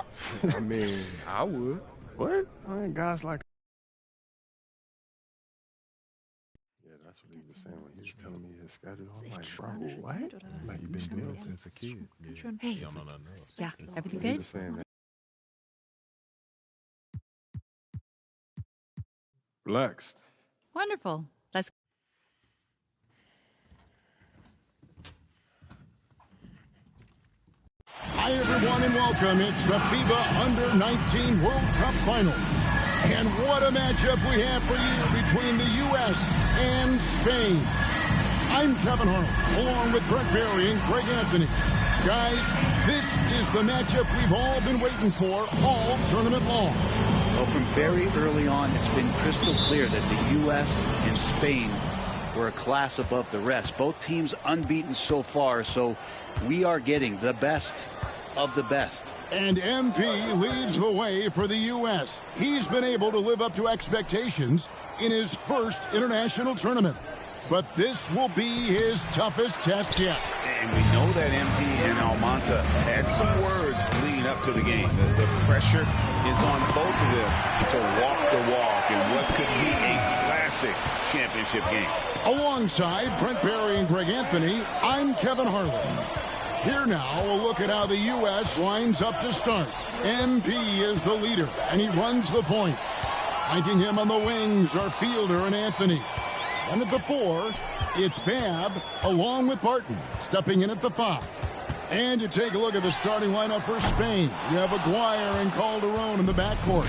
I mean, I would. What? I mean, guys like... Yeah, that's what he was saying when he was telling me his schedule. I'm like, bro, what? Like, you've been doing it since a kid. Hey, yeah, everything He good? was saying that. Relaxed. Wonderful. Let's. Hi, everyone, and welcome. It's the FIBA Under-19 World Cup Finals. And what a matchup we have for you between the U.S. and Spain. I'm Kevin Harlan, along with Brett Berry and Greg Anthony. Guys, this is the matchup we've all been waiting for all tournament long. Well, from very early on, it's been crystal clear that the U.S. and Spain were a class above the rest. Both teams unbeaten so far, so we are getting the best of the best. And MP leads the way for the U.S. He's been able to live up to expectations in his first international tournament. But this will be his toughest test yet. And we know that MP and Almanza had some words leading up to the game. The pressure is on both of them to walk the walk in what could be a classic championship game. Alongside Brent Berry and Greg Anthony, I'm Kevin Harlan. Here now, a look at how the U.S. lines up to start. MP is the leader, and he runs the point. Flanking him on the wings are Fielder and Anthony. And at the 4, it's Babb, along with Barton, stepping in at the 5. And you take a look at the starting lineup for Spain. You have Aguirre and Calderon in the backcourt.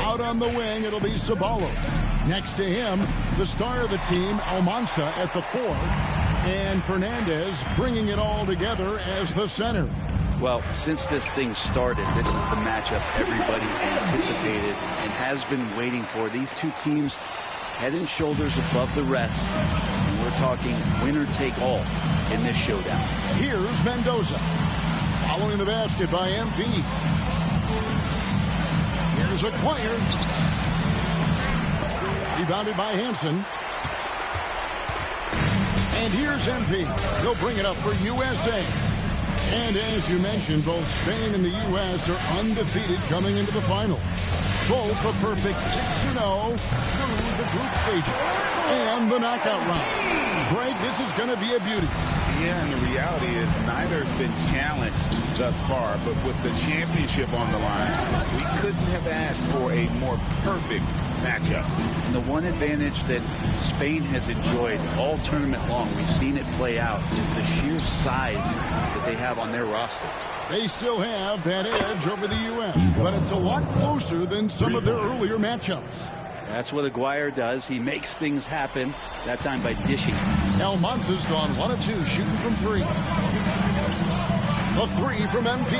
Out on the wing, it'll be Ceballos. Next to him, the star of the team, Almanza, at the 4, and Fernandez bringing it all together as the center. Well, since this thing started, this is the matchup everybody anticipated and has been waiting for. These two teams head and shoulders above the rest. And we're talking winner take all in this showdown. Here's Mendoza. Following the basket by MP. Here's Acquire. Rebounded by Hansen. And here's MP. He'll bring it up for USA. And as you mentioned, both Spain and the U.S. are undefeated coming into the final. Both a perfect 6-0 through the group stages and the knockout round. Greg, this is going to be a beauty. Yeah, and the reality is neither's been challenged thus far, but with the championship on the line, we couldn't have asked for a more perfect matchup. And the one advantage that Spain has enjoyed all tournament long, we've seen it play out, is the sheer size that they have on their roster. They still have that edge over the U.S., but it's a lot closer than some of their earlier matchups. That's what Aguirre does. He makes things happen, that time by dishing. Almanza's gone 1 of 2, shooting from 3. A 3 from MP.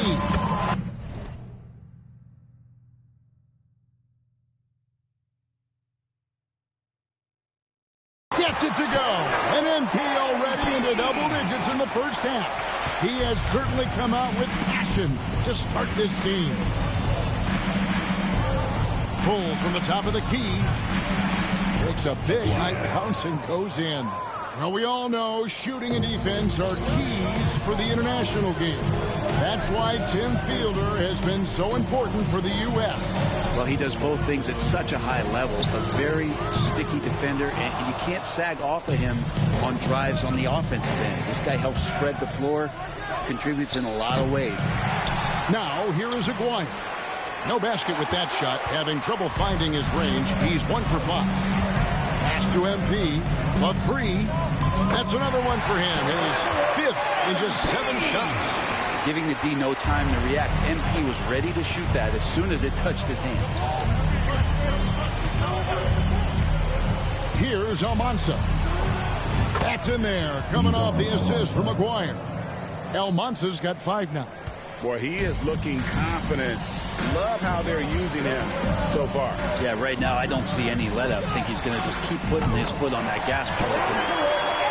Gets it to go. And MP already into double digits in the first half. He has certainly come out with passion to start this game. Pulls from the top of the key. Makes a big high bounce and goes in. Well, we all know shooting and defense are keys for the international game. That's why Tim Fielder has been so important for the U.S. Well, he does both things at such a high level. A very sticky defender, and you can't sag off of him on drives on the offensive end. This guy helps spread the floor, contributes in a lot of ways. Now, here is Aguirre. No basket with that shot, having trouble finding his range. He's 1 for 5. Pass to MP, a 3. That's another one for him. His 5th in just 7 shots. Giving the D no time to react. MP was ready to shoot that as soon as it touched his hands. Here's Almanza. That's in there, coming off the assist from Aguirre. Almanza's got 5 now. Boy, he is looking confident. Love how they're using him so far. Yeah, right now I don't see any let up. I think he's going to just keep putting his foot on that gas pedal tonight.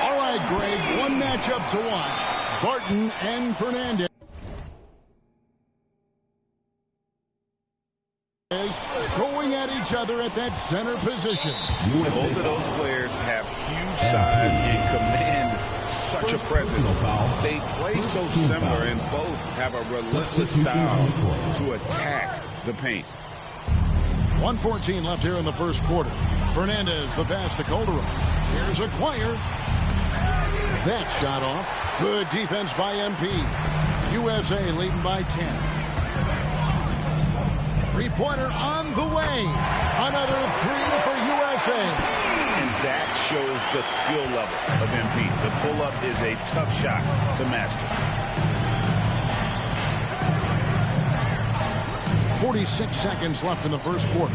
All right, Greg, one matchup to watch. Barton and Fernandez. Going at each other at that center position. Both of those players have huge size and command such a presence. They play so similar and both have a relentless style to attack the paint. 1:14 left here in the first quarter. Fernandez, the pass to Calderon. Here's Aguirre. That shot off. Good defense by MP. USA leading by 10. Three-pointer on the way. Another 3 for USA. And that shows the skill level of MP. The pull-up is a tough shot to master. 46 seconds left in the first quarter.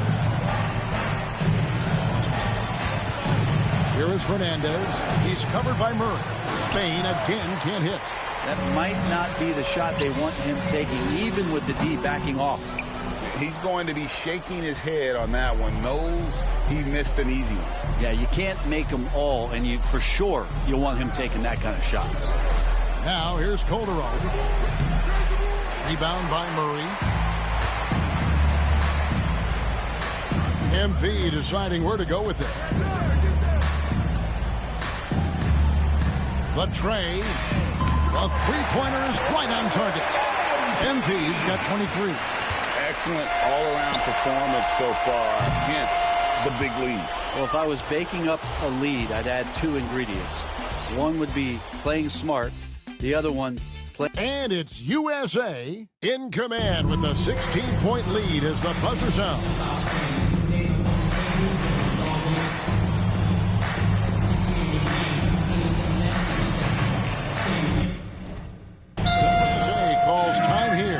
Here is Fernandez. He's covered by Murray. Spain again can't hit. That might not be the shot they want him taking, even with the D backing off. He's going to be shaking his head on that one. Knows he missed an easy one. Yeah, you can't make them all, and you for sure you'll want him taking that kind of shot. Now here's Calderon. Rebound by Murray. MP deciding where to go with it. The tray. The three-pointer is right on target. MP's got 23. Excellent all-around performance so far against the big lead. Well, if I was baking up a lead, I'd add 2 ingredients. One would be playing smart. The other one, And it's USA in command with a 16-point lead as the buzzer sounds. Calls time here.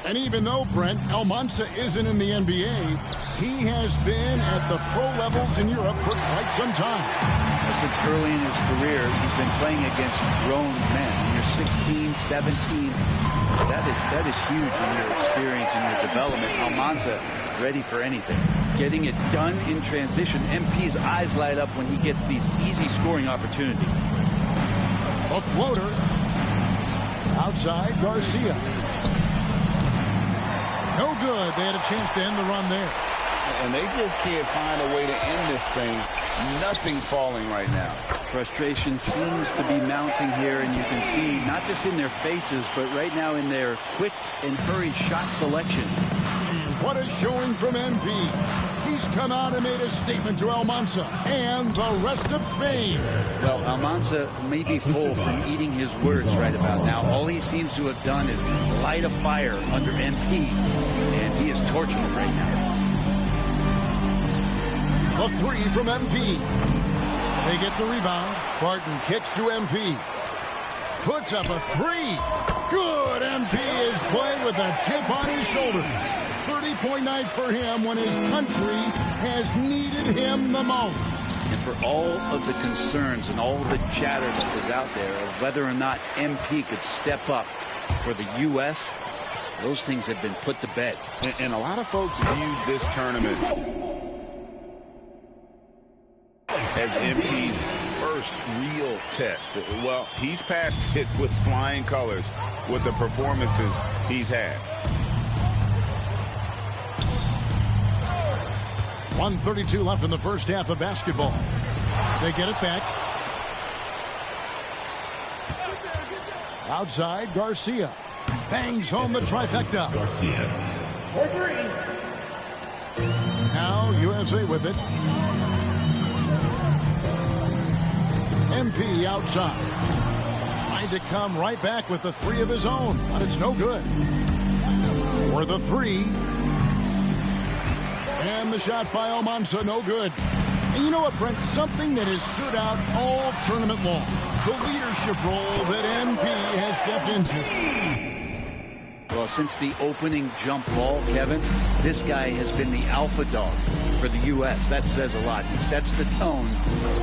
And even though, Brent, Almanza isn't in the NBA, he has been at the pro levels in Europe for quite some time. Since early in his career, he's been playing against grown men. When you're 16, 17, that is huge in your experience and your development. Almanza ready for anything. Getting it done in transition. MP's eyes light up when he gets these easy scoring opportunities. A floater. Outside, Garcia. No good. They had a chance to end the run there. And they just can't find a way to end this thing. Nothing falling right now. Frustration seems to be mounting here, and you can see not just in their faces, but right now in their quick and hurried shot selection. What a showing from MP. He's come out and made a statement to Almanza and the rest of Spain. Well, Almanza may be full from eating his words right about now. All he seems to have done is light a fire under MP, and he is torching him right now. A three from MP. They get the rebound. Barton kicks to MP. Puts up a three. Good. MP is playing with a chip on his shoulder. 30-point night for him when his country has needed him the most. And for all of the concerns and all the chatter that was out there of whether or not MP could step up for the U.S., those things have been put to bed. And a lot of folks viewed this tournament as MP's first real test. Well, he's passed it with flying colors with the performances he's had. 1:32 left in the first half of basketball. They get it back. Outside, Garcia. Bangs home the trifecta. Garcia. Now USA with it. MP outside. Trying to come right back with the three of his own, but it's no good. For the three. And the shot by Almanza, no good. And you know what, Brent? Something that has stood out all tournament long. The leadership role that MP has stepped into. Well, since the opening jump ball, Kevin, this guy has been the alpha dog for the U.S. That says a lot. He sets the tone,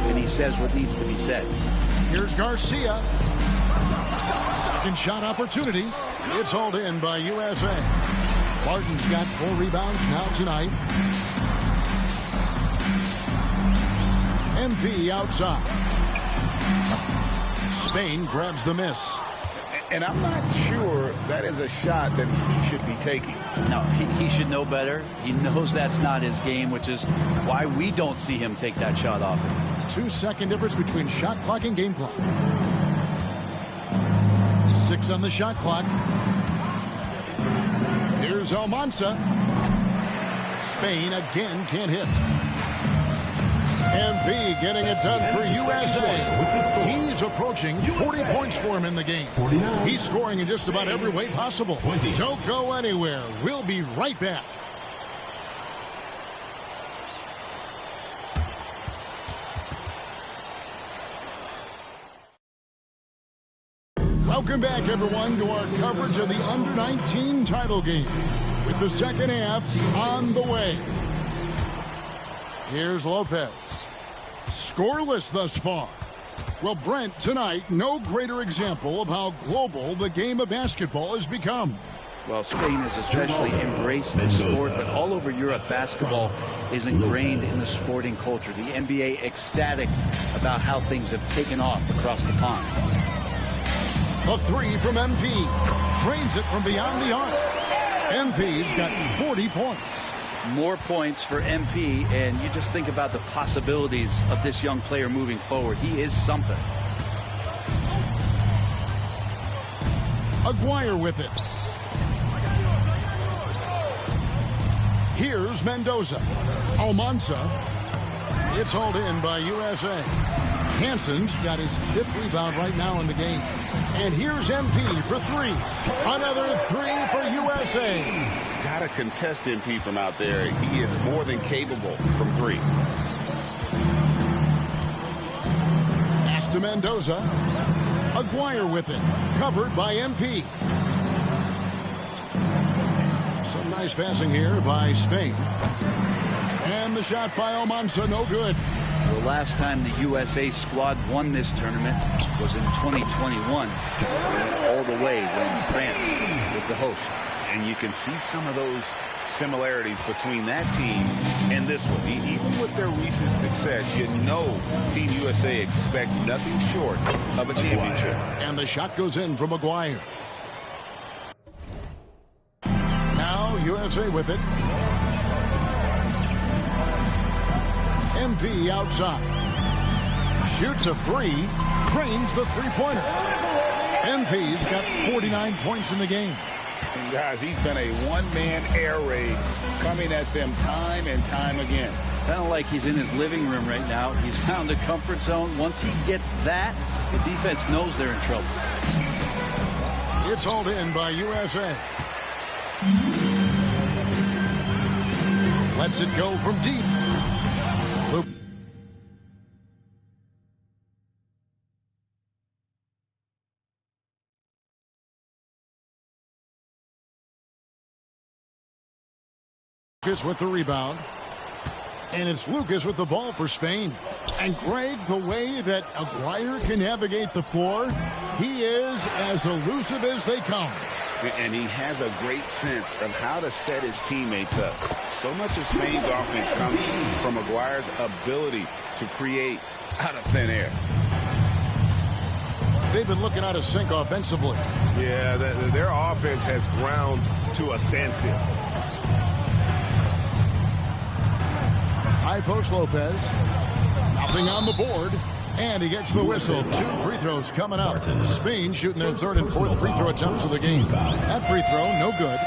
and he says what needs to be said. Here's Garcia. Second shot opportunity. It's hauled in by USA. Barton's got 4 rebounds now tonight. MP outside. Spain grabs the miss. And I'm not sure that is a shot that he should be taking. No, he should know better. He knows that's not his game, which is why we don't see him take that shot often. 2-second difference between shot clock and game clock. 6 on the shot clock. Here's Almanza. Spain again can't hit. MP getting it done for USA. He's approaching 40 points for him in the game. He's scoring in just about every way possible. Don't go anywhere. We'll be right back. Welcome back, everyone, to our coverage of the Under-19 title game with the second half on the way. Here's Lopez. Scoreless thus far. Well, Brent, tonight, no greater example of how global the game of basketball has become. Well, Spain has especially embraced the sport, but all over Europe, basketball is ingrained in the sporting culture. The NBA ecstatic about how things have taken off across the pond. A three from MP. Drains it from beyond the arc. MP's got 40 points. More points for MP, and you just think about the possibilities of this young player moving forward. He is something. Aguirre with it. Here's Mendoza. Almanza. It's hauled in by USA. Hansen's got his 5th rebound right now in the game. And here's MP for 3. Another 3 for USA. Got to contest MP from out there. He is more than capable from 3. Pass to Mendoza. Aguirre with it. Covered by MP. Nice passing here by Spain. And the shot by Almanza, no good. The last time the USA squad won this tournament was in 2021, all the way when France was the host. And you can see some of those similarities between that team and this one. Even with their recent success, you know Team USA expects nothing short of a championship. And the shot goes in from Maguire. Now USA with it. MP outside. Shoots a three. Drains the three-pointer. MP's got 49 points in the game. And guys, he's been a one-man air raid coming at them time and time again. Kind of like he's in his living room right now. He's found a comfort zone. Once he gets that, the defense knows they're in trouble. It's hauled in by USA. Lets it go from deep. Luke. Lucas with the rebound. And it's Lucas with the ball for Spain. And Greg, the way that Aguirre can navigate the floor, he is as elusive as they come. And he has a great sense of how to set his teammates up. So much of Spain's offense comes from Aguirre's ability to create out of thin air. They've been looking out of sync offensively. Yeah, their offense has ground to a standstill. High post Lopez. Nothing on the board. And he gets the whistle. 2 free throws coming up. Spain shooting their 3rd and 4th free throw attempts of the game. That free throw, no good.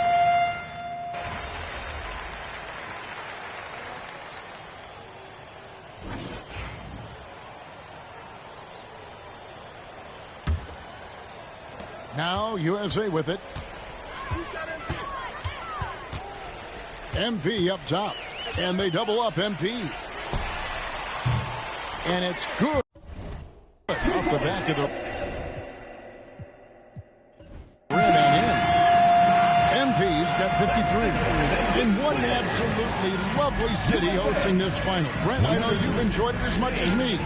Now USA with it. MP up top. And they double up MP. And it's good. Off the back of the rim and in. MP's got 53. In one absolutely lovely city hosting this final. Brent, I know you've enjoyed it as much as me.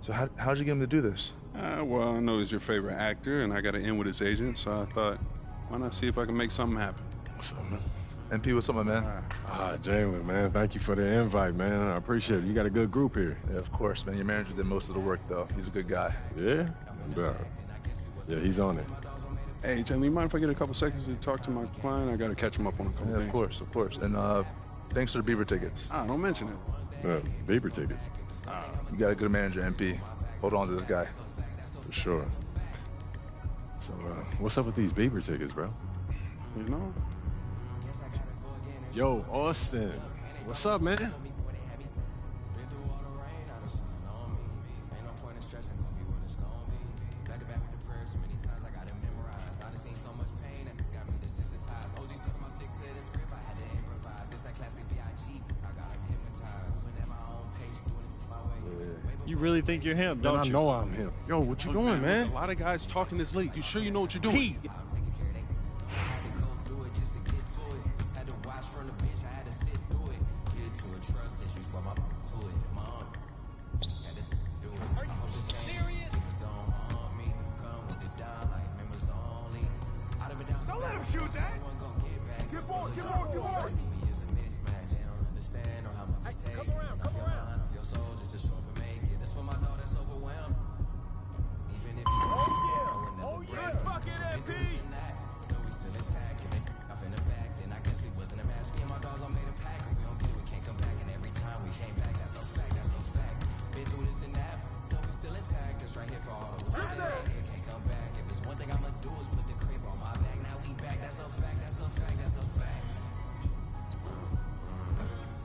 So how'd you get him to do this? Well, I know he's your favorite actor, and I got to end with his agent, so I thought, why not see if I can make something happen? What's up, man? MP, what's up, my man? Jalen, man, thank you for the invite, man. I appreciate it. You got a good group here. Yeah, of course, man. Your manager did most of the work, though. He's a good guy. Yeah? Yeah, he's on it. Hey, Jalen, you mind if I get a couple seconds to talk to my client? I got to catch him up on a couple things. Of course. And thanks for the Beaver tickets. Don't mention it. Beaver tickets? You got a good manager, MP. Hold on to this guy. For sure. So, what's up with these Beaver tickets, bro? You know? Yo, Austin. What's up, man? really think you're him, don't I you? know I'm him. Yo, what you doing, man? A lot of guys talking this late. You sure you know what you're doing? Pete. Don't let him shoot that. Get bored, get bored, get bored. Come around, come around. Oh yeah, fucking MP.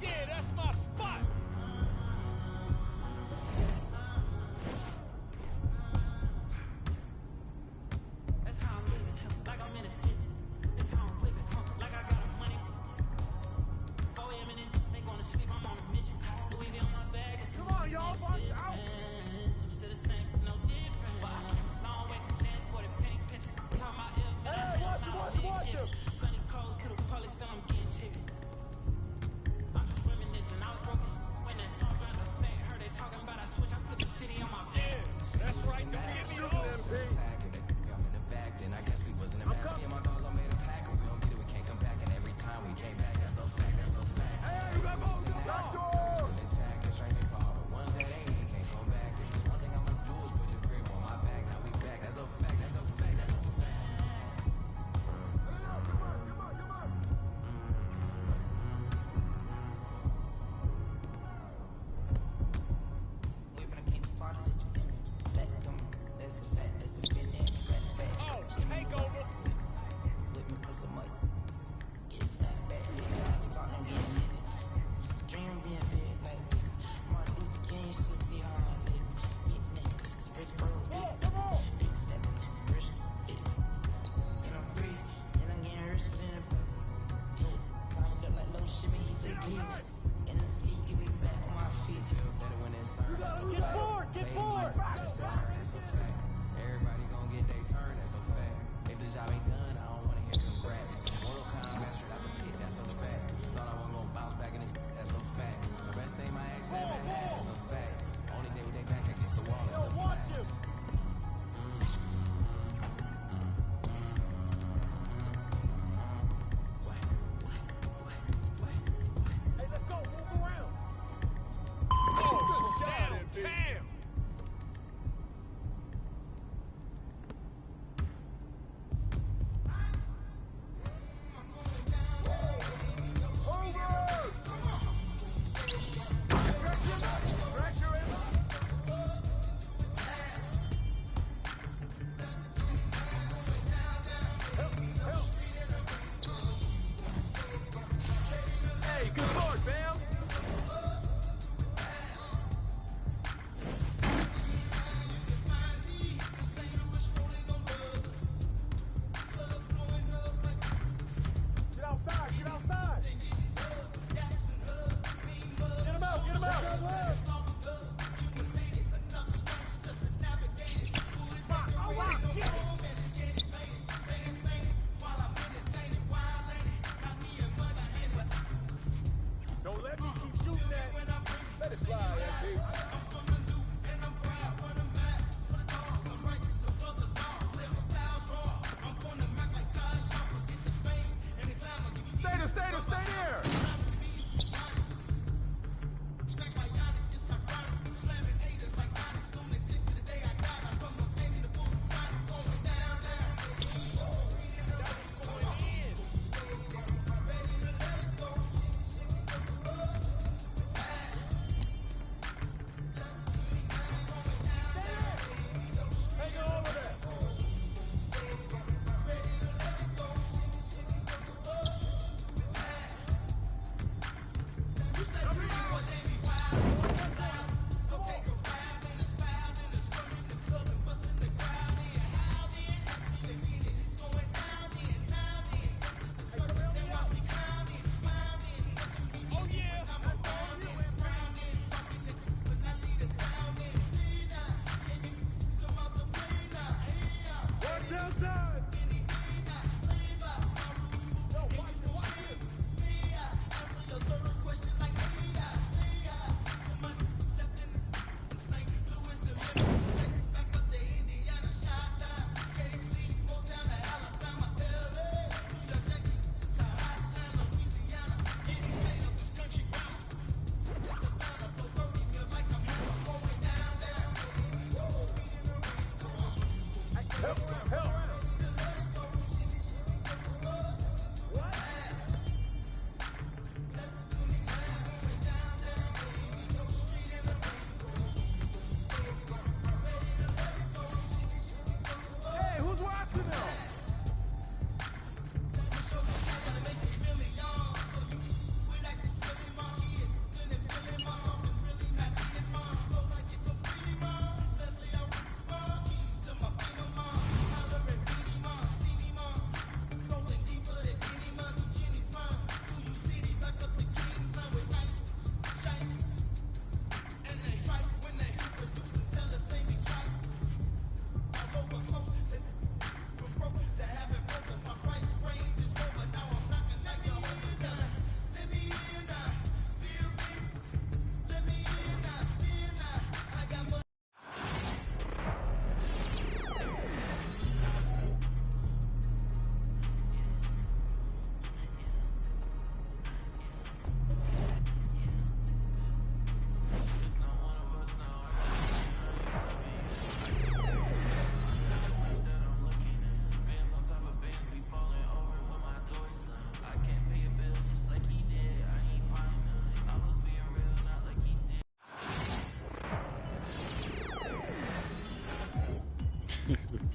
Yeah, that's my spot. That's how I'm living, like I'm in a city. That's how I'm living, like I got a money. 4 a.m. in this, they going to sleep, I'm on a mission. Louis V on my back, it's come on, y'all, watch out. Still the same, no different. But I came a long way from transported penny pitching. Talking about ills, man. Hey, watch him. Sunny coast to the police, still I'm getting chicken. I'm just reminiscing, I was broken when that song dropped the fact. Heard they talking about I switch, I put the city on my back. Yeah, that's right, don't give me the MP.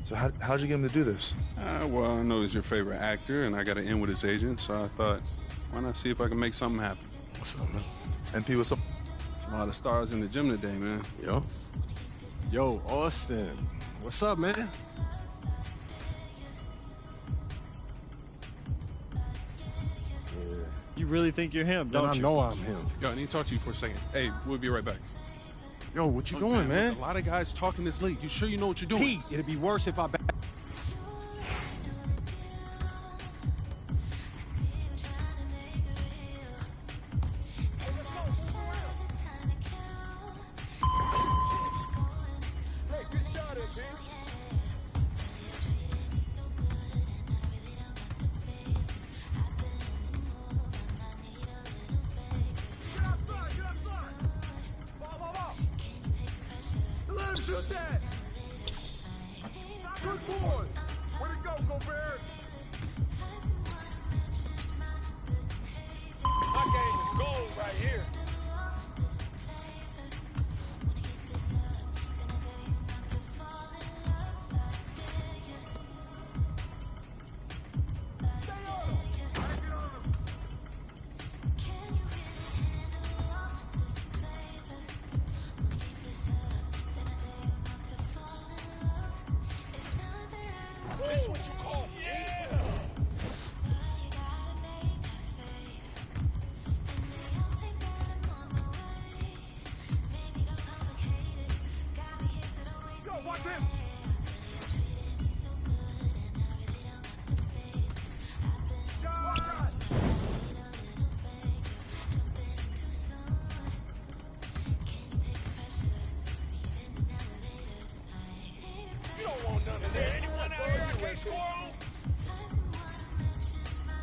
So how'd you get him to do this? Well, I know he's your favorite actor, and I got to in with his agent, so I thought, why not see if I can make something happen? What's up, man? MP, what's up? There's a lot of stars in the gym today, man. Yo, Austin. What's up, man? You really think you're him, don't you? I know I'm him. Yo, I need to talk to you for a second. Hey, we'll be right back. Yo, what you doing, man? A lot of guys talking this late. You sure you know what you're doing? Pete, it'd be worse if I back. Shoot that! Good boy! Way to go, Gobert! My game is gold right here.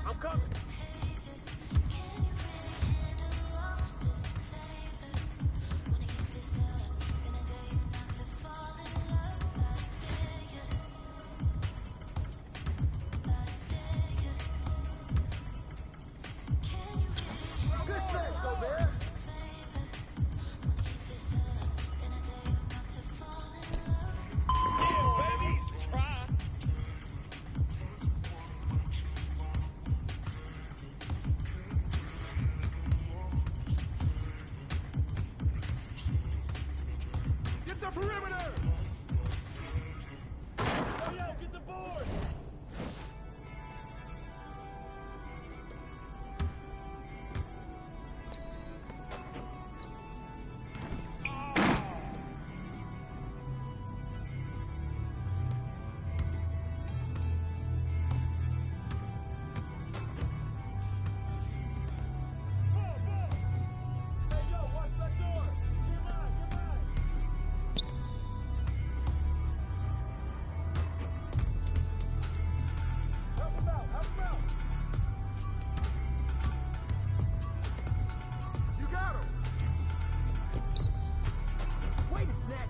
I'm coming. Good smash, Gobert. Perimeter! Yo, get the board!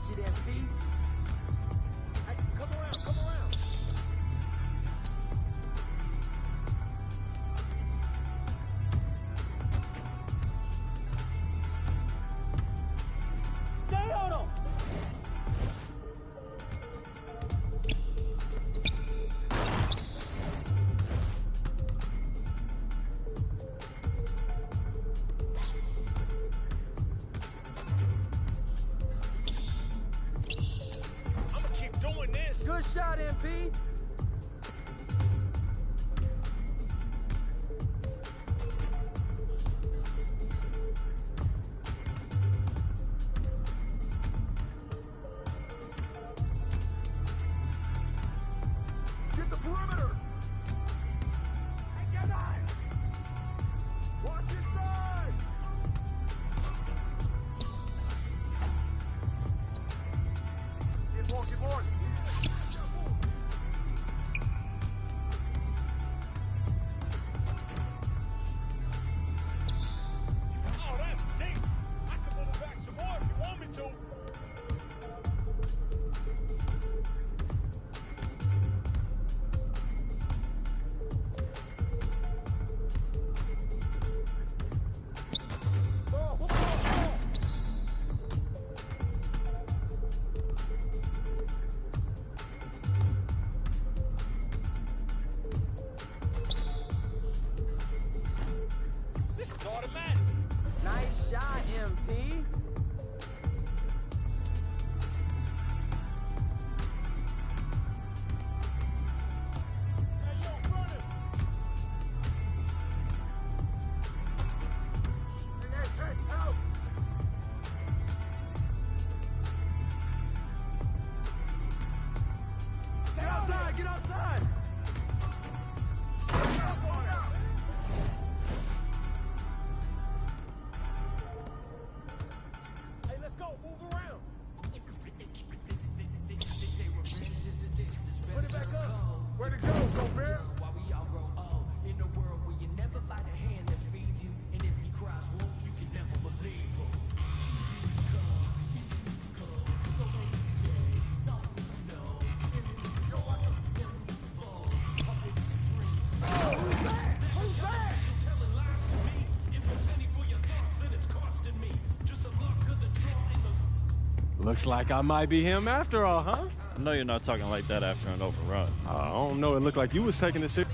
shit, MP. Hey, come around, come around. Stay on him! Good shot, MP. Get the perimeter. Hey, get on. Watch inside. Get more, get more. Nice shot, MP. Get outside, get outside. Hey, let's go, move around. Put it back up. Where to go, Gobert? While we all grow old, in a world where you never bite a hand that feeds you, and if he cries wolf, you can never believe him. So they say something you know. Oh, who's that? Who's that? Telling lies to me. If it's any for your thoughts, then it's costing me. Just a luck of the draw in the. Looks like I might be him after all, huh? I know you're not talking like that after an overrun. I don't know. It looked like you was taking it serious.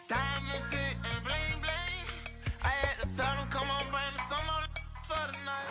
Diamonds and bling bling. I had to tell them, come on, bring me some more for the night.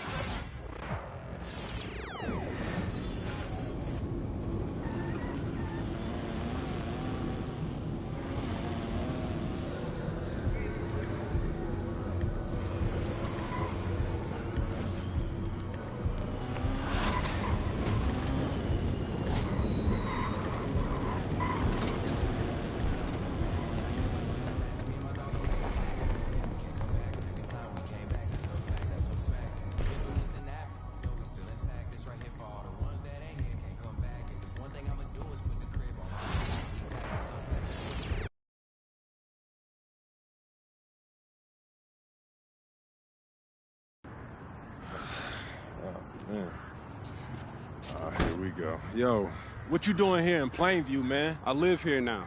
Here we go. Yo, what you doing here in Plainview, man? I live here now.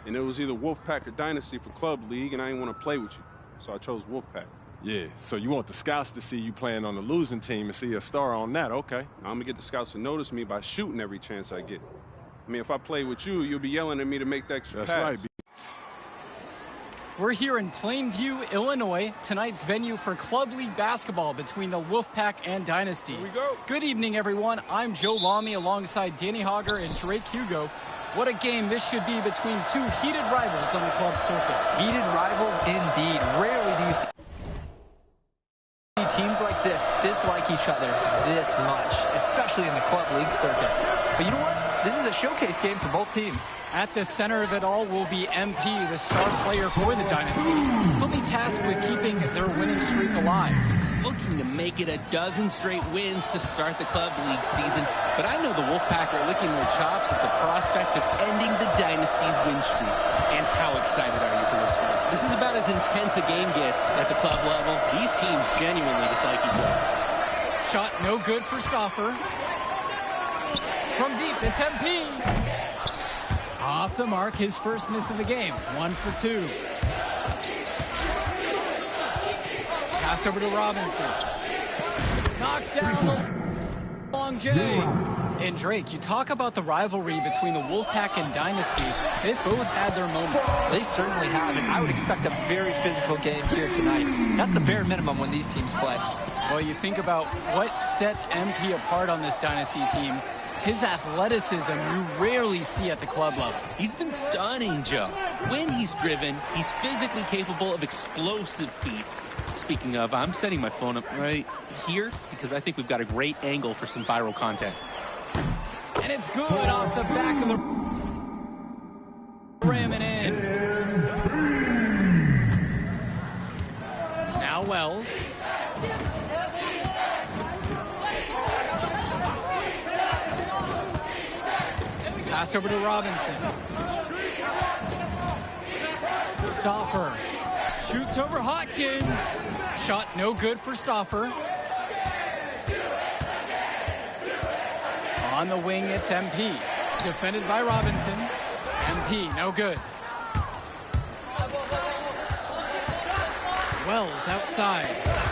And it was either Wolfpack or Dynasty for Club League, and I didn't want to play with you. So I chose Wolfpack. Yeah, so you want the scouts to see you playing on the losing team and see a star on that, okay. I'm going to get the scouts to notice me by shooting every chance I get. I mean, if I play with you, you'll be yelling at me to make the extra That's pass. right, B. We're here in Plainview, Illinois, tonight's venue for Club League basketball between the Wolfpack and Dynasty. Here we go. Good evening, everyone. I'm Joe Lamy alongside Danny Hogger and Drake Hugo. What a game this should be between two heated rivals on the club circuit. Heated rivals indeed. Rarely do you see teams like this dislike each other this much, especially in the club league circuit. But you know what? This is a showcase game for both teams. At the center of it all will be MP, the star player for the Dynasty. He'll be tasked with keeping their winning streak alive. Looking to make it a dozen straight wins to start the club league season. But I know the Wolfpack are licking their chops at the prospect of ending the Dynasty's win streak. And how excited are you for this one? This is about as intense a game gets at the club level. These teams genuinely dislike each other. Shot no good for Stauffer. From deep, it's MP. Off the mark, his first miss of the game. 1 for 2. Pass over to Robinson. Knocks down the long J. And Drake, you talk about the rivalry between the Wolfpack and Dynasty. They've both had their moments. They certainly have, and I would expect a very physical game here tonight. That's the bare minimum when these teams play. Well, you think about what sets MP apart on this Dynasty team. His athleticism you rarely see at the club level. He's been stunning, Joe. When he's driven, he's physically capable of explosive feats. Speaking of, I'm setting my phone up right here because I think we've got a great angle for some viral content. And it's good off the back of the ramming in. Now Wells. Pass over to Robinson. Stauffer shoots over Hopkins. Shot no good for Stauffer. On the wing, it's MP. Defended by Robinson. MP, no good. Wells outside.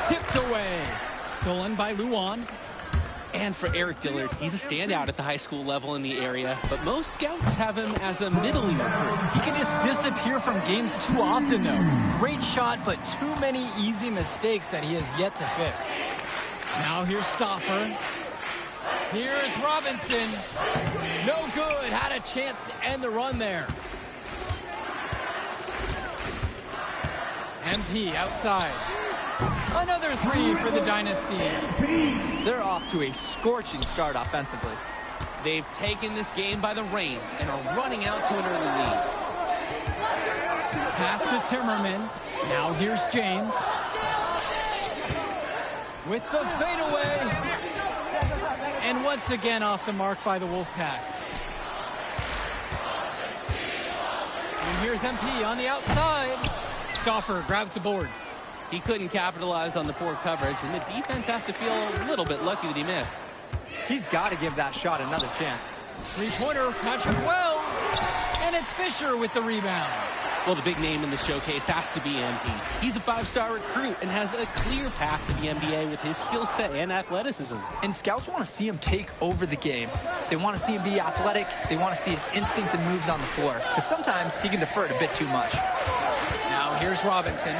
Tipped away. Stolen by Luan. And for Eric Dillard, he's a standout at the high school level in the area, but most scouts have him as a middling recruit. He can just disappear from games too often, though. Great shot, but too many easy mistakes that he has yet to fix. Now here's Stauffer. Here's Robinson. No good. Had a chance to end the run there. MP outside. Another 3 for the Dynasty. They're off to a scorching start offensively. They've taken this game by the reins and are running out to an early lead. Pass to Timmerman. Now here's James. With the fadeaway. And once again off the mark by the Wolfpack. And here's MP on the outside. Stauffer grabs the board. He couldn't capitalize on the poor coverage, and the defense has to feel a little bit lucky that he missed. He's got to give that shot another chance. Three-pointer, Patrick Wells, and it's Fisher with the rebound. Well, the big name in the showcase has to be MP. He's a 5-star recruit and has a clear path to the NBA with his skill set and athleticism. And scouts want to see him take over the game. They want to see him be athletic. They want to see his instinct and moves on the floor, because sometimes he can defer it a bit too much. Now here's Robinson.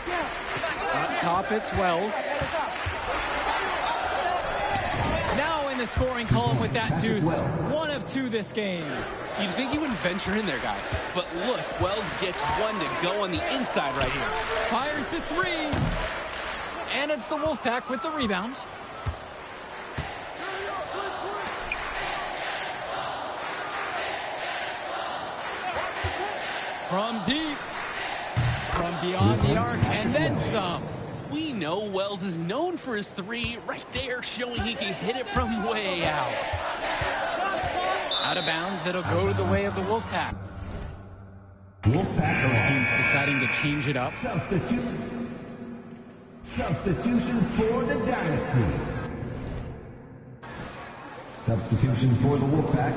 Up top, it's Wells. Now in the scoring column with that deuce. 1 of 2 this game. You'd think he wouldn't venture in there, guys. But look, Wells gets one to go on the inside right here. Fires the 3. And it's the Wolfpack with the rebound. From deep. From beyond the arc, and then some. We know Wells is known for his 3 right there, showing he can hit it from way out. Out of bounds, it'll go the way of the Wolfpack. Both teams deciding to change it up. Substitution for the Dynasty. Substitution for the Wolfpack.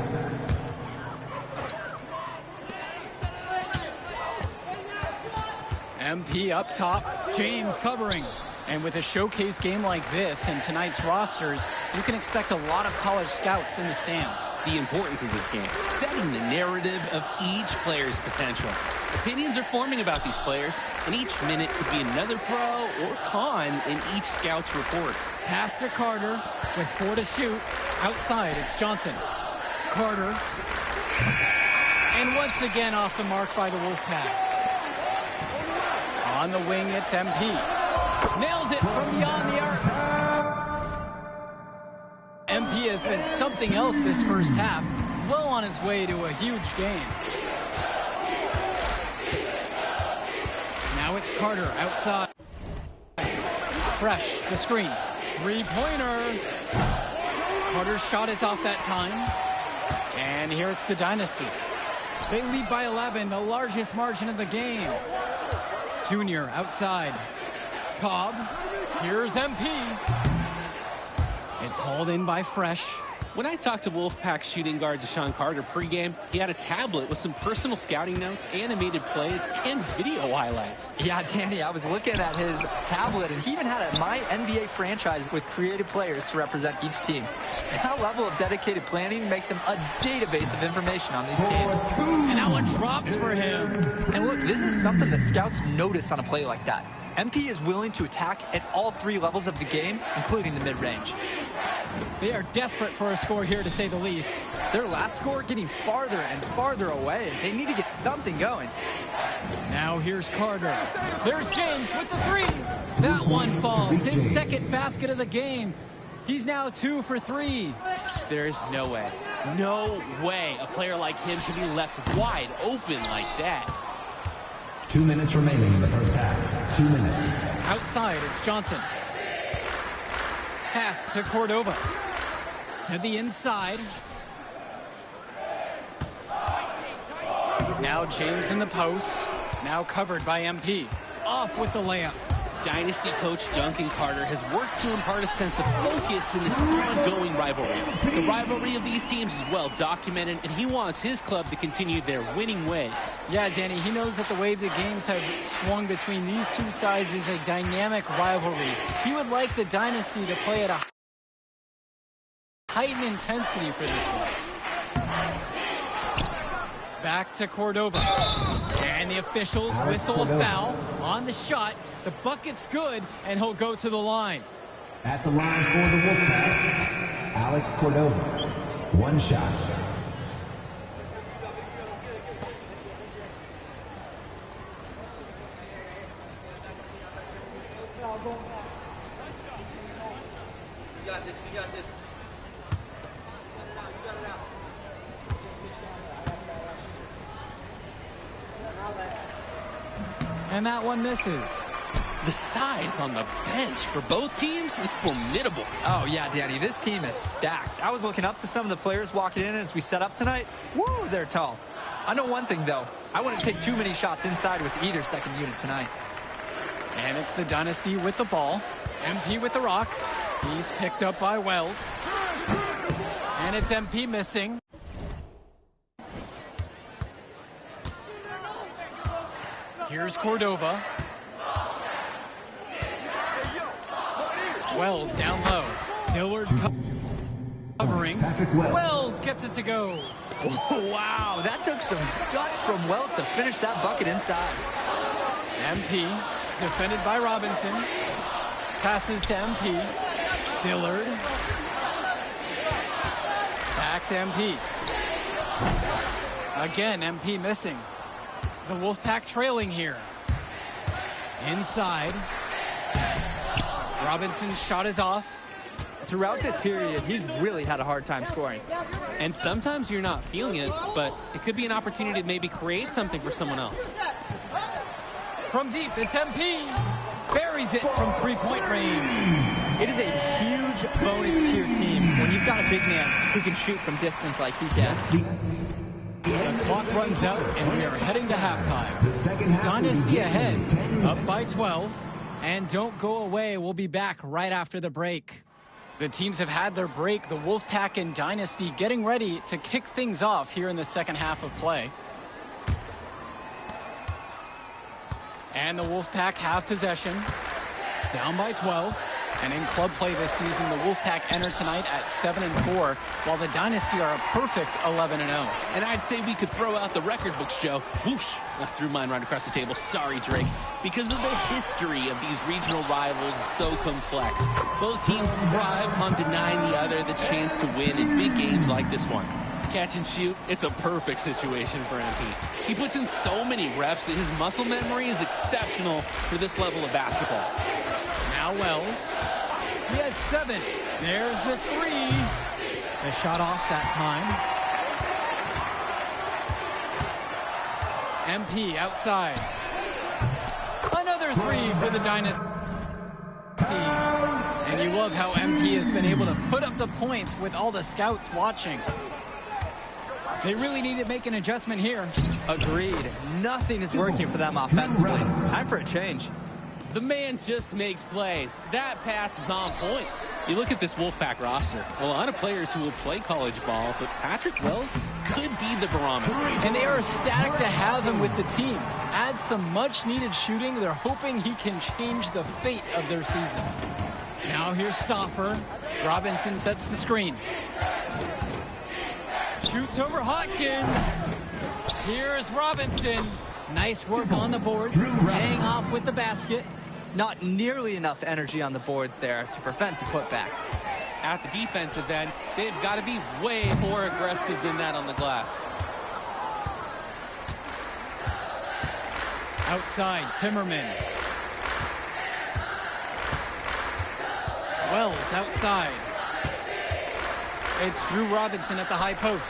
MP up top, James covering. And with a showcase game like this and tonight's rosters, you can expect a lot of college scouts in the stands. The importance of this game, setting the narrative of each player's potential. Opinions are forming about these players, and each minute could be another pro or con in each scout's report. Pass to Carter with 4 to shoot. Outside, it's Johnson. Carter. And once again off the mark by the Wolfpack. On the wing, it's MP. Nails it from beyond the arc. MP has been something else this first half. Well on his way to a huge game. Now it's Carter outside. Fresh, the screen. Three-pointer. Carter's shot is off that time. And here it's the Dynasty. They lead by 11, the largest margin of the game. Junior outside. Cobb. Here's MP. It's hauled in by Fresh. When I talked to Wolfpack shooting guard Deshaun Carter pregame, he had a tablet with some personal scouting notes, animated plays, and video highlights. Yeah, Danny, I was looking at his tablet, and he even had a My NBA franchise with creative players to represent each team. That level of dedicated planning makes him a database of information on these teams. And that one drops for him. And look, this is something that scouts notice on a play like that. MP is willing to attack at all 3 levels of the game, including the mid-range. They are desperate for a score here, to say the least. Their last score getting farther and farther away. They need to get something going. Now here's Carter. There's James with the 3. That one falls. His second basket of the game. He's now 2 for 3. There is no way a player like him can be left wide open like that. 2 minutes remaining in the first half. 2 minutes. Outside, it's Johnson. Pass to Cordova. To the inside. Now James in the post. Now covered by MP. Off with the layup. Dynasty coach Duncan Carter has worked to impart a sense of focus in this ongoing rivalry. The rivalry of these teams is well documented, and he wants his club to continue their winning ways. Yeah, Danny, he knows that the way the games have swung between these two sides is a dynamic rivalry. He would like the Dynasty to play at a heightened intensity for this one. Back to Cordova. And the officials whistle a foul on the shot. The bucket's good, and he'll go to the line. At the line for the Wolfpack, Alex Cordova. 1 shot. We got this. And that one misses. The size on the bench for both teams is formidable. Oh, yeah, Danny, this team is stacked. I was looking up to some of the players walking in as we set up tonight. Woo, they're tall. I know one thing, though. I wouldn't take too many shots inside with either second unit tonight. And it's the Dynasty with the ball. MP with the rock. He's picked up by Wells. And it's MP missing. Here's Cordova. Wells down low. Dillard covering. Wells gets it to go. Whoa, wow, that took some guts from Wells to finish that bucket inside. MP defended by Robinson. Passes to MP. Dillard. Back to MP. Again, MP missing. The Wolfpack trailing here. Inside. Robinson's shot is off. Throughout this period, he's really had a hard time scoring. And sometimes you're not feeling it, but it could be an opportunity to maybe create something for someone else. From deep, it's MP. Buries it from 3-point range. It is a huge bonus to your team when you've got a big man who can shoot from distance like he can. The clock runs out, and we are heading to halftime. Dynasty ahead, up by 12. And don't go away. We'll be back right after the break. The teams have had their break, the Wolfpack and Dynasty getting ready to kick things off here in the second half of play. And the Wolfpack have possession, down by 12. And in club play this season, the Wolfpack enter tonight at 7-4, while the Dynasty are a perfect 11-0. And I'd say we could throw out the record books, Joe. Whoosh! I threw mine right across the table. Sorry, Drake. Because of the history of these regional rivals is so complex. Both teams thrive on denying the other the chance to win in big games like this one. Catch and shoot, it's a perfect situation for MP. He puts in so many reps that his muscle memory is exceptional for this level of basketball. Now Wells. He has 7. There's the 3. The shot off that time. MP outside. Another 3 for the Dynasty. And you love how MP has been able to put up the points with all the scouts watching. They really need to make an adjustment here. Agreed. Nothing is working for them offensively. Time for a change. The man just makes plays. That pass is on point. You look at this Wolfpack roster, a lot of players who will play college ball, but Patrick Wells could be the barometer. And they are ecstatic to have him with the team. Add some much-needed shooting. They're hoping he can change the fate of their season. Now here's Stauffer. Robinson sets the screen. Shoots over Hawkins. Here's Robinson. Nice work on the boards. Paying off with the basket. Not nearly enough energy on the boards there to prevent the putback. At the defensive end, they've got to be way more aggressive than that on the glass. Outside, Timmerman. Wells outside. It's Drew Robinson at the high post.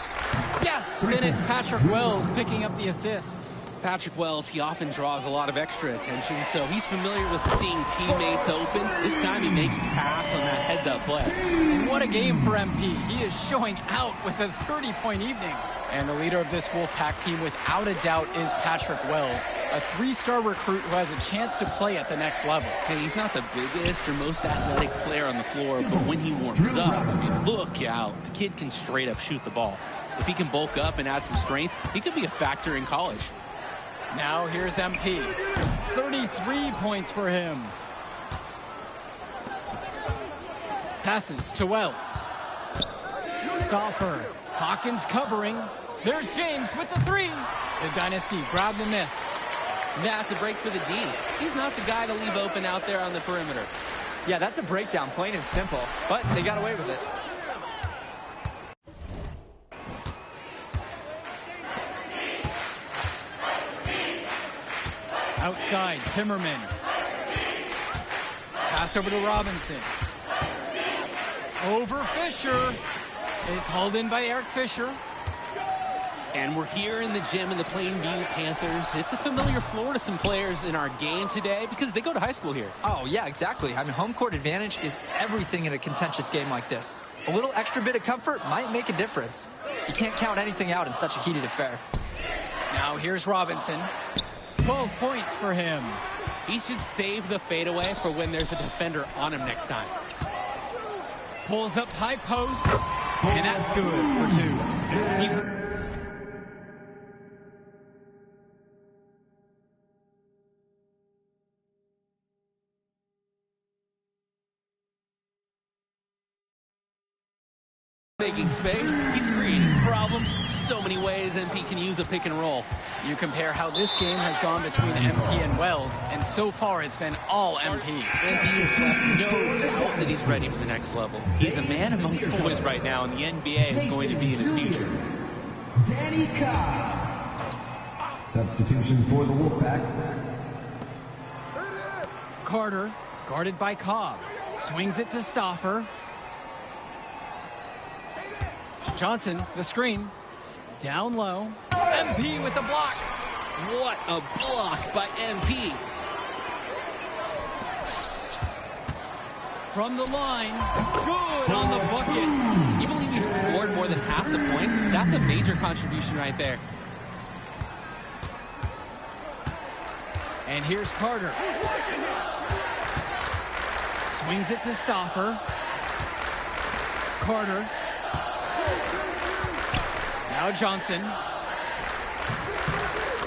Yes! And it's Patrick Wells picking up the assist. Patrick Wells, he often draws a lot of extra attention, so he's familiar with seeing teammates open. This time he makes the pass on that heads-up play. And what a game for MP. He is showing out with a 30-point evening. And the leader of this Wolfpack team, without a doubt, is Patrick Wells, a 3-star recruit who has a chance to play at the next level. Hey, he's not the biggest or most athletic player on the floor, but when he warms up, I mean, look out. The kid can straight up shoot the ball. If he can bulk up and add some strength, he could be a factor in college. Now here's MP. 33 points for him. Passes to Wells. Stauffer. Hawkins covering. There's James with the 3. The Dynasty grab the miss. That's a break for the D. He's not the guy to leave open out there on the perimeter. Yeah, that's a breakdown, plain and simple. But they got away with it. Outside, Timmerman. Pass over to Robinson. Over Fisher. It's hauled in by Eric Fisher. And we're here in the gym in the Plainview Panthers. It's a familiar floor to some players in our game today because they go to high school here. Oh, yeah, exactly. I mean, home court advantage is everything in a contentious game like this. A little extra bit of comfort might make a difference. You can't count anything out in such a heated affair. Now here's Robinson. 12 points for him. He should save the fadeaway for when there's a defender on him next time. Pulls up high post, and that's good for 2. Making space, he's creating problems. So many ways MP can use a pick and roll. You compare how this game has gone between MP and Wells, and so far it's been all MP. MP has no doubt that he's ready for the next level. He's a man amongst boys right now, and the NBA is going to be in his future. Danny Cobb. Substitution for the Wolfpack. Carter, guarded by Cobb. Swings it to Stauffer. Johnson, the screen. Down low. MP with the block. What a block by MP. From the line. Good on the bucket. You believe he scored more than half the points? That's a major contribution right there. And here's Carter. Swings it to Stauffer. Carter. Now Johnson.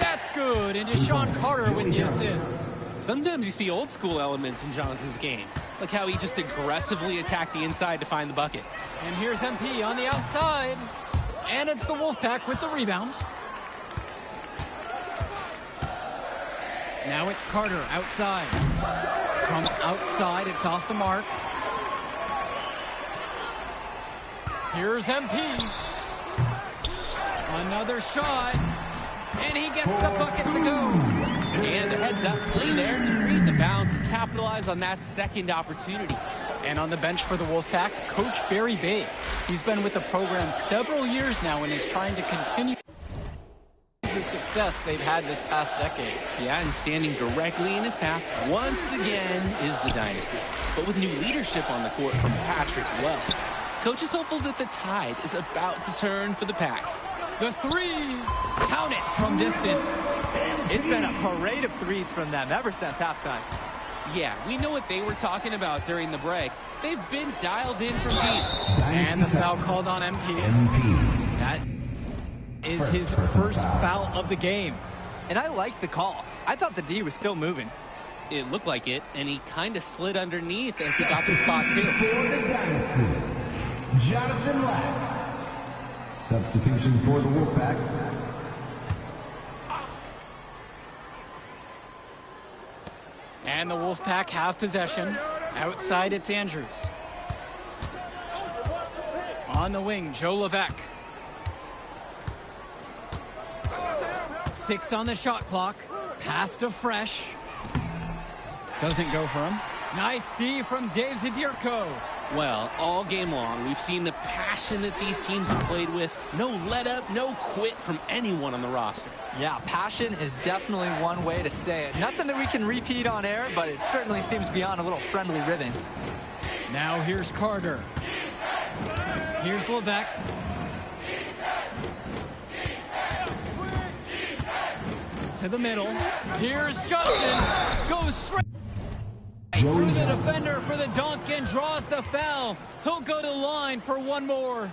That's good. And Deshaun Carter with the assist. Sometimes you see old school elements in Johnson's game. Like how he just aggressively attacked the inside to find the bucket. And here's MP on the outside. And it's the Wolfpack with the rebound. Now it's Carter outside. From outside, it's off the mark. Here's MP. Another shot. And he gets the bucket to go. And the heads-up play there to read the bounce and capitalize on that second opportunity. And on the bench for the Wolfpack, Coach Barry Bay. He's been with the program several years now and is trying to continue the success they've had this past decade. Yeah, and standing directly in his path once again is the Dynasty. But with new leadership on the court from Patrick Wells, Coach is hopeful that the tide is about to turn for the Pack. The three, count it from distance. It's been a parade of threes from them ever since halftime. Yeah, we know what they were talking about during the break. They've been dialed in from deep. And the foul called on MP. That is his first foul of the game. And I like the call. I thought the D was still moving. It looked like it, and he kind of slid underneath as he got the spot too. For the Dynasty, Jonathan Lack. Substitution for the Wolfpack. And the Wolfpack have possession. Outside, it's Andrews. On the wing, Joe Levesque. 6 on the shot clock. Pass to Fresh. Doesn't go for him. Nice D from Dave Zadirko. Well, all game long, we've seen the passion that these teams have played with. No let up, no quit from anyone on the roster. Yeah, passion is definitely one way to say it. Nothing that we can repeat on air, but it certainly seems beyond a little friendly ribbon. Now here's Carter. Here's Levesque. To the middle. Here's Johnson. Goes straight through the defender for the dunk and draws the foul. He'll go to the line for one more.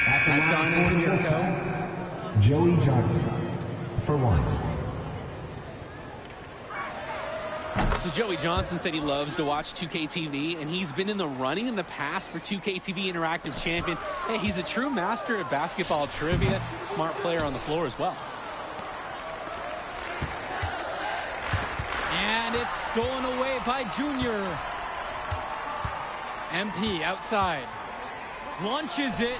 That's on Zadirko. Joey Johnson for one. So Joey Johnson said he loves to watch 2K TV, and he's been in the running in the past for 2K TV Interactive Champion. Hey, he's a true master at basketball trivia. Smart player on the floor as well. And it's stolen away by Junior. MP outside. Launches it.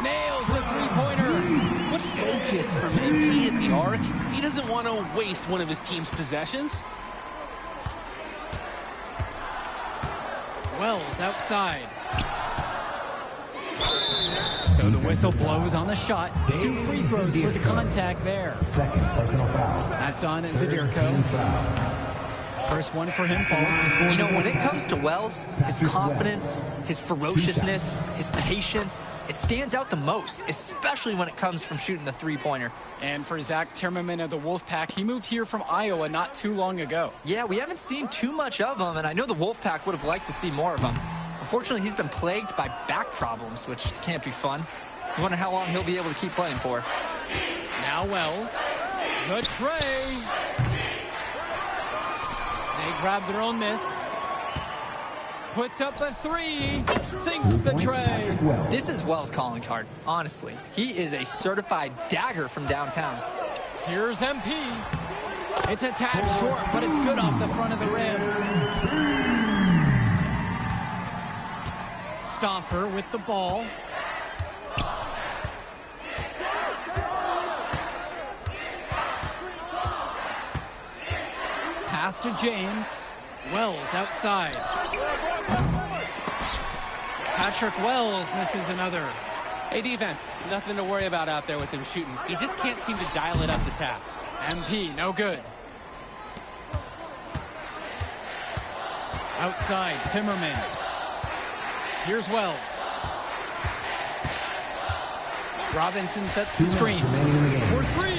Nails the three-pointer. What focus from MP at the arc. He doesn't want to waste one of his team's possessions. Wells outside. So the whistle blows on the shot. 2 free throws for the contact there. Second personal foul. That's on Zadirko. First one for him, Paul. You know, when it comes to Wells, his confidence, his ferociousness, his patience, it stands out the most, especially when it comes from shooting the three-pointer. And for Zach Timmerman of the Wolfpack, he moved here from Iowa not too long ago. Yeah, we haven't seen too much of him, and I know the Wolfpack would have liked to see more of him. Unfortunately, he's been plagued by back problems, which can't be fun. I wonder how long he'll be able to keep playing for. Now Wells. The tray. They grab their own miss. Puts up a 3. Sinks the tray. This is Wells' calling card, honestly. He is a certified dagger from downtown. Here's MP. It's a tad short, but it's good off the front of the rim. Stauffer with the ball. Pass to James. Wells outside. Patrick Wells misses another. Hey, defense, nothing to worry about out there with him shooting. He just can't seem to dial it up this half. MP, no good. Outside, Timmerman. Here's Wells. Robinson sets the screen. For 3.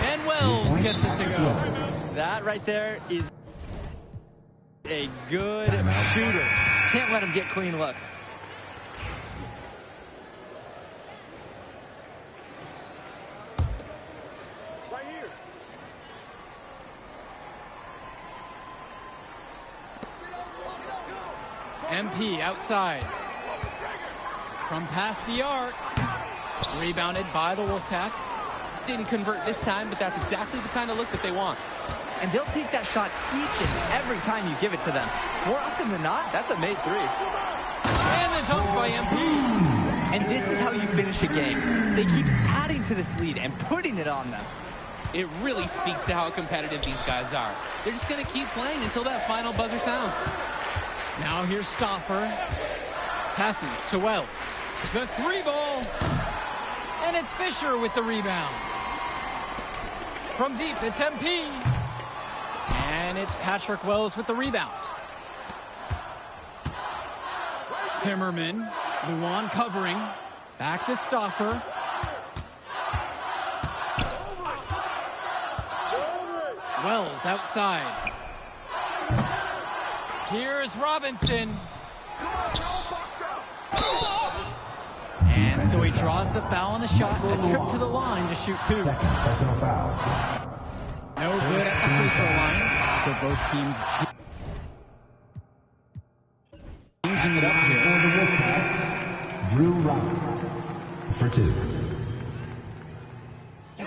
And Wells gets it to go. That right there is a good shooter. Can't let him get clean looks. MP outside. From past the arc. Rebounded by the Wolfpack. Didn't convert this time, but that's exactly the kind of look that they want. And they'll take that shot each and every time you give it to them. More often than not, that's a made three. And the dunk by MP. And this is how you finish a game. They keep adding to this lead and putting it on them. It really speaks to how competitive these guys are. They're just going to keep playing until that final buzzer sounds. Now here's Stoffer. Passes to Wells. The three ball. And it's Fisher with the rebound. From deep, it's MP. And it's Patrick Wells with the rebound. Timmerman. Luan covering. Back to Stoffer. Wells outside. Here's Robinson. And so he draws the foul on the shot, a trip to the line to shoot two. Second personal foul. No good at the free throw line, so both teams changing it up here. Drew Robinson for two. Go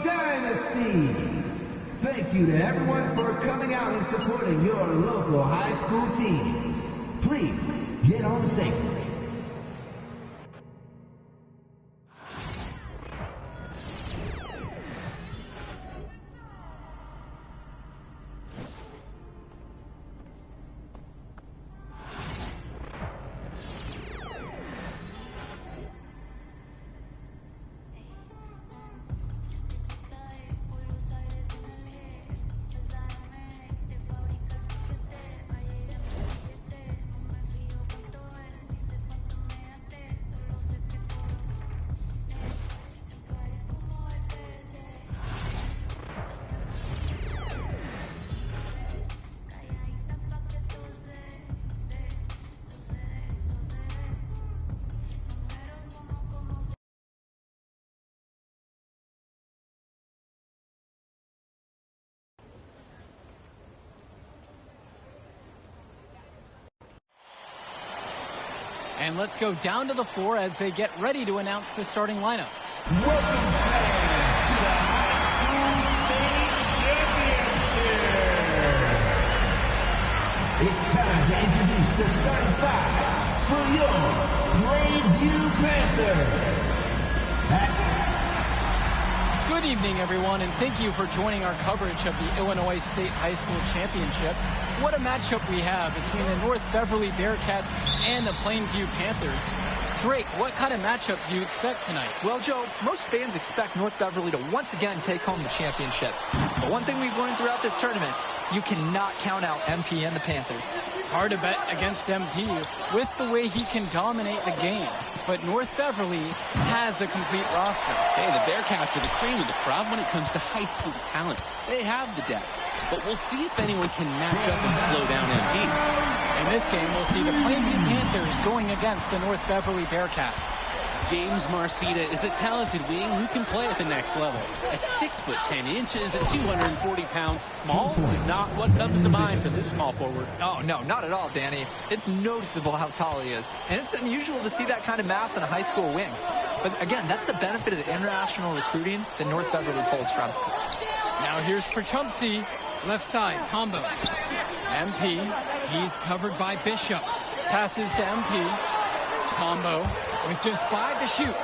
Dynasty! Thank you to everyone for coming out and supporting your local high school teams. Please get home safely. And let's go down to the floor as they get ready to announce the starting lineups. Welcome fans to the High School State Championship. It's time to introduce the starting five for your Plainview Panthers. Good evening, everyone, and thank you for joining our coverage of the Illinois State High School Championship. What a matchup we have between the North Beverly Bearcats and the Plainview Panthers. Drake, what kind of matchup do you expect tonight? Well, Joe, most fans expect North Beverly to once again take home the championship. But one thing we've learned throughout this tournament, you cannot count out MP and the Panthers. Hard to bet against MP with the way he can dominate the game. But North Beverly has a complete roster. Hey, the Bearcats are the cream of the crop when it comes to high school talent. They have the depth. But we'll see if anyone can match up and slow down MP. In this game, we'll see the Plainview Panthers going against the North Beverly Bearcats. James Marcita is a talented wing who can play at the next level. At 6'10" and 240 pounds, small is not what comes to mind for this small forward. Oh, no, not at all, Danny. It's noticeable how tall he is. And it's unusual to see that kind of mass in a high school wing. But again, that's the benefit of the international recruiting that North Beverly pulls from. Now here's Perchumpsey, left side, Tombo. MP, he's covered by Bishop. Passes to MP. Tombo with just 5 to shoot.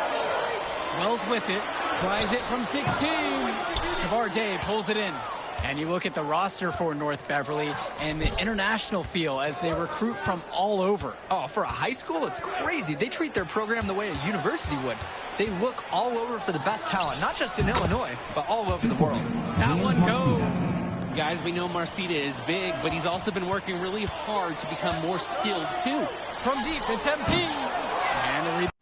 Wells with it, tries it from 16. Shavar Day pulls it in. And you look at the roster for North Beverly and the international feel as they recruit from all over. Oh, for a high school, it's crazy. They treat their program the way a university would. They look all over for the best talent, not just in Illinois, but all over the world. That one goes. Guys, we know Marcita is big, but he's also been working really hard to become more skilled, too. From deep, it's MP. And the rebound.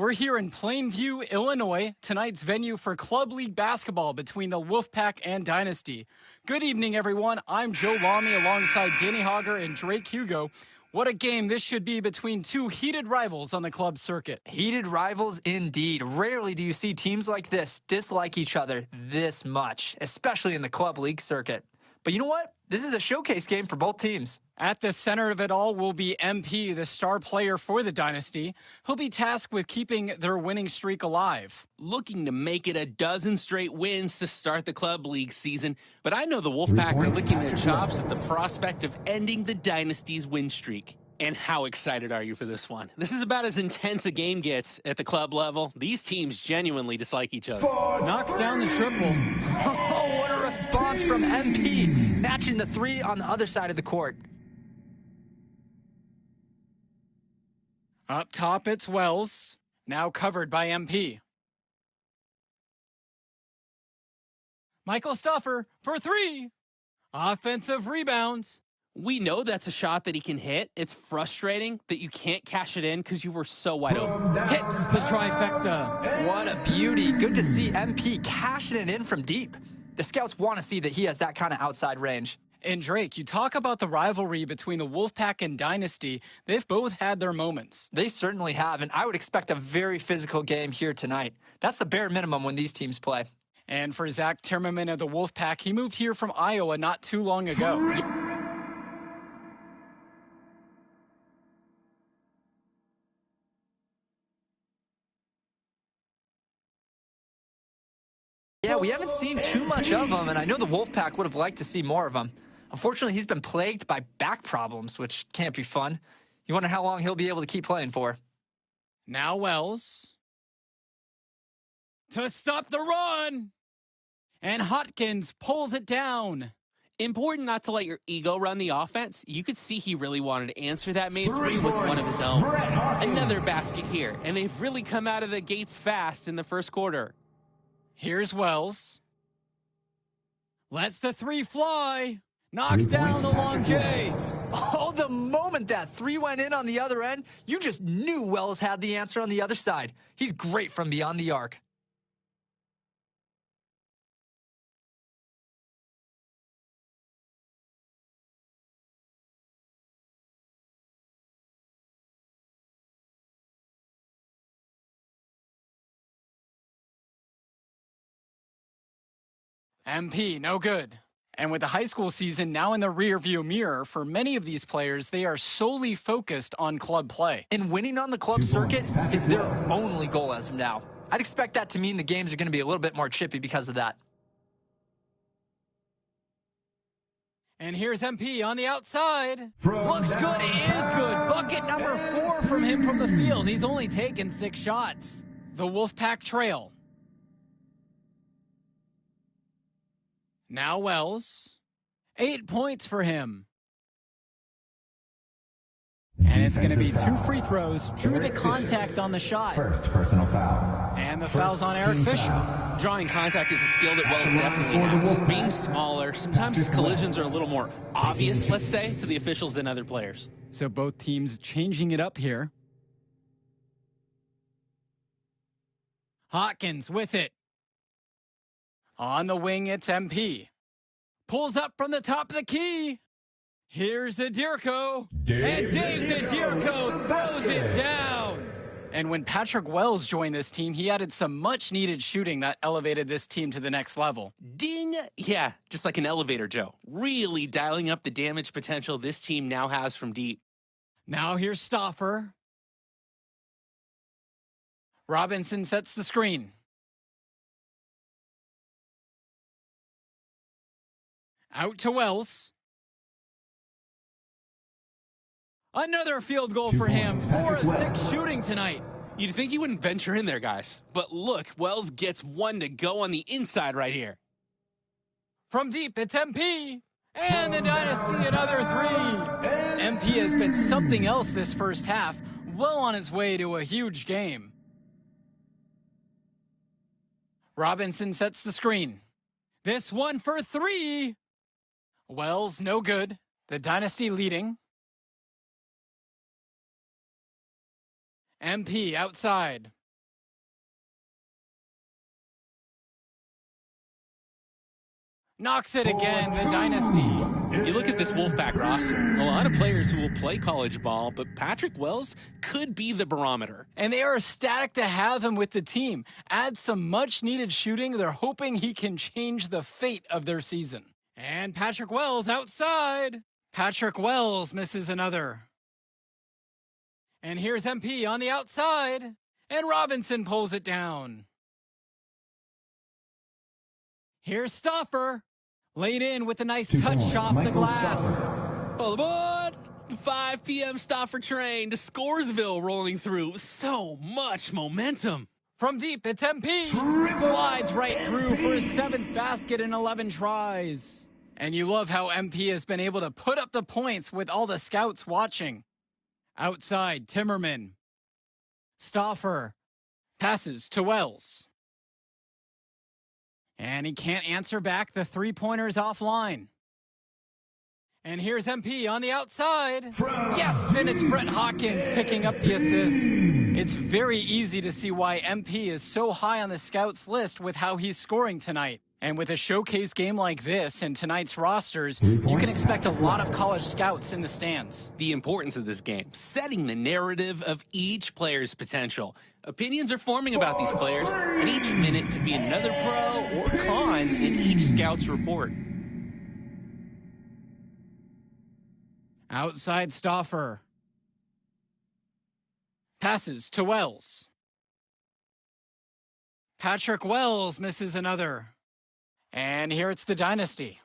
We're here in Plainview, Illinois, tonight's venue for Club League basketball between the Wolfpack and Dynasty. Good evening, everyone. I'm Joe Lamy alongside Danny Hogger and Drake Hugo. What a game this should be between two heated rivals on the club circuit. Heated rivals indeed. Rarely do you see teams like this dislike each other this much, especially in the club league circuit. But you know what? This is a showcase game for both teams. At the center of it all will be MP, the star player for the Dynasty. He'll be tasked with keeping their winning streak alive. Looking to make it a dozen straight wins to start the club league season, but I know the Wolfpack are licking their chops at the prospect of ending the Dynasty's win streak. And how excited are you for this one? This is about as intense a game gets at the club level. These teams genuinely dislike each other. Knocks down the triple. Oh, what a response from MP, matching the three on the other side of the court. Up top, it's Wells, now covered by MP. Michael Stuffer for three. Offensive rebounds. We know that's a shot that he can hit. It's frustrating that you can't cash it in because you were so wide open. Hits the trifecta. What a beauty. Good to see MP cashing it in from deep. The scouts want to see that he has that kind of outside range. And Drake, you talk about the rivalry between the Wolfpack and Dynasty. They've both had their moments. They certainly have, and I would expect a very physical game here tonight. That's the bare minimum when these teams play. And for Zach Timmerman of the Wolfpack, he moved here from Iowa not too long ago. Yeah, we haven't seen too much of him, and I know the Wolfpack would have liked to see more of him. Unfortunately, he's been plagued by back problems, which can't be fun. You wonder how long he'll be able to keep playing for. Now Wells. To stop the run. And Hotkins pulls it down. Important not to let your ego run the offense. You could see he really wanted to answer that made three with one of his own. Another basket here, and they've really come out of the gates fast in the first quarter. Here's Wells. Lets the three fly. Knocks down the long J. Oh, the moment that three went in on the other end, you just knew Wells had the answer on the other side. He's great from beyond the arc. MP, no good. And with the high school season now in the rearview mirror, for many of these players, they are solely focused on club play. And winning on the club circuit is their only goal as of now. I'd expect that to mean the games are going to be a little bit more chippy because of that. And here's MP on the outside. Looks good, is good. Bucket number 4 from him from the field. He's only taken 6 shots. The Wolfpack trail. Now Wells. 8 points for him. And it's going to be 2 free throws. Drew the contact on the shot. First personal foul. And the foul's on Eric Fisher. Drawing contact is a skill that Wells definitely has. Being smaller, sometimes his collisions are a little more obvious, let's say, to the officials than other players. So both teams changing it up here. Hawkins with it. On the wing, it's MP. Pulls up from the top of the key. Here's Zadirko. And Dave Zadirko throws it down. And when Patrick Wells joined this team, he added some much-needed shooting that elevated this team to the next level. Ding! Yeah, just like an elevator, Joe. Really dialing up the damage potential this team now has from deep. Now here's Stoffer. Robinson sets the screen. Out to Wells. Another field goal for him. 4 of 6 shooting tonight. You'd think he wouldn't venture in there, guys. But look, Wells gets one to go on the inside right here. From deep, it's MP. And the Dynasty, another 3. MP has been something else this first half. Well on its way to a huge game. Robinson sets the screen. This one for 3. Wells, no good. The Dynasty leading. MP outside. Knocks it again, the Dynasty. You look at this Wolfpack roster, a lot of players who will play college ball, but Patrick Wells could be the barometer. And they are ecstatic to have him with the team. Add some much-needed shooting. They're hoping he can change the fate of their season. And Patrick Wells outside. Patrick Wells misses another. And here's MP on the outside. And Robinson pulls it down. Here's Stauffer. Laid in with a nice touch off the glass. All aboard! 5 p.m. Stauffer train to Scoresville rolling through. So much momentum. From deep, it's MP. Slides right through for his 7th basket in 11 tries. And you love how MP has been able to put up the points with all the scouts watching. Outside, Timmerman. Stauffer passes to Wells. And he can't answer back. The three-pointer's offline. And here's MP on the outside. Yes, and it's Brett Hawkins picking up the assist. It's very easy to see why MP is so high on the scouts list with how he's scoring tonight. And with a showcase game like this and tonight's rosters, you can expect a lot of college scouts in the stands. The importance of this game, setting the narrative of each player's potential. Opinions are forming about these players, and each minute could be another pro or con in each scout's report. Outside Stauffer. Passes to Wells. Patrick Wells misses another. And here it's the Dynasty.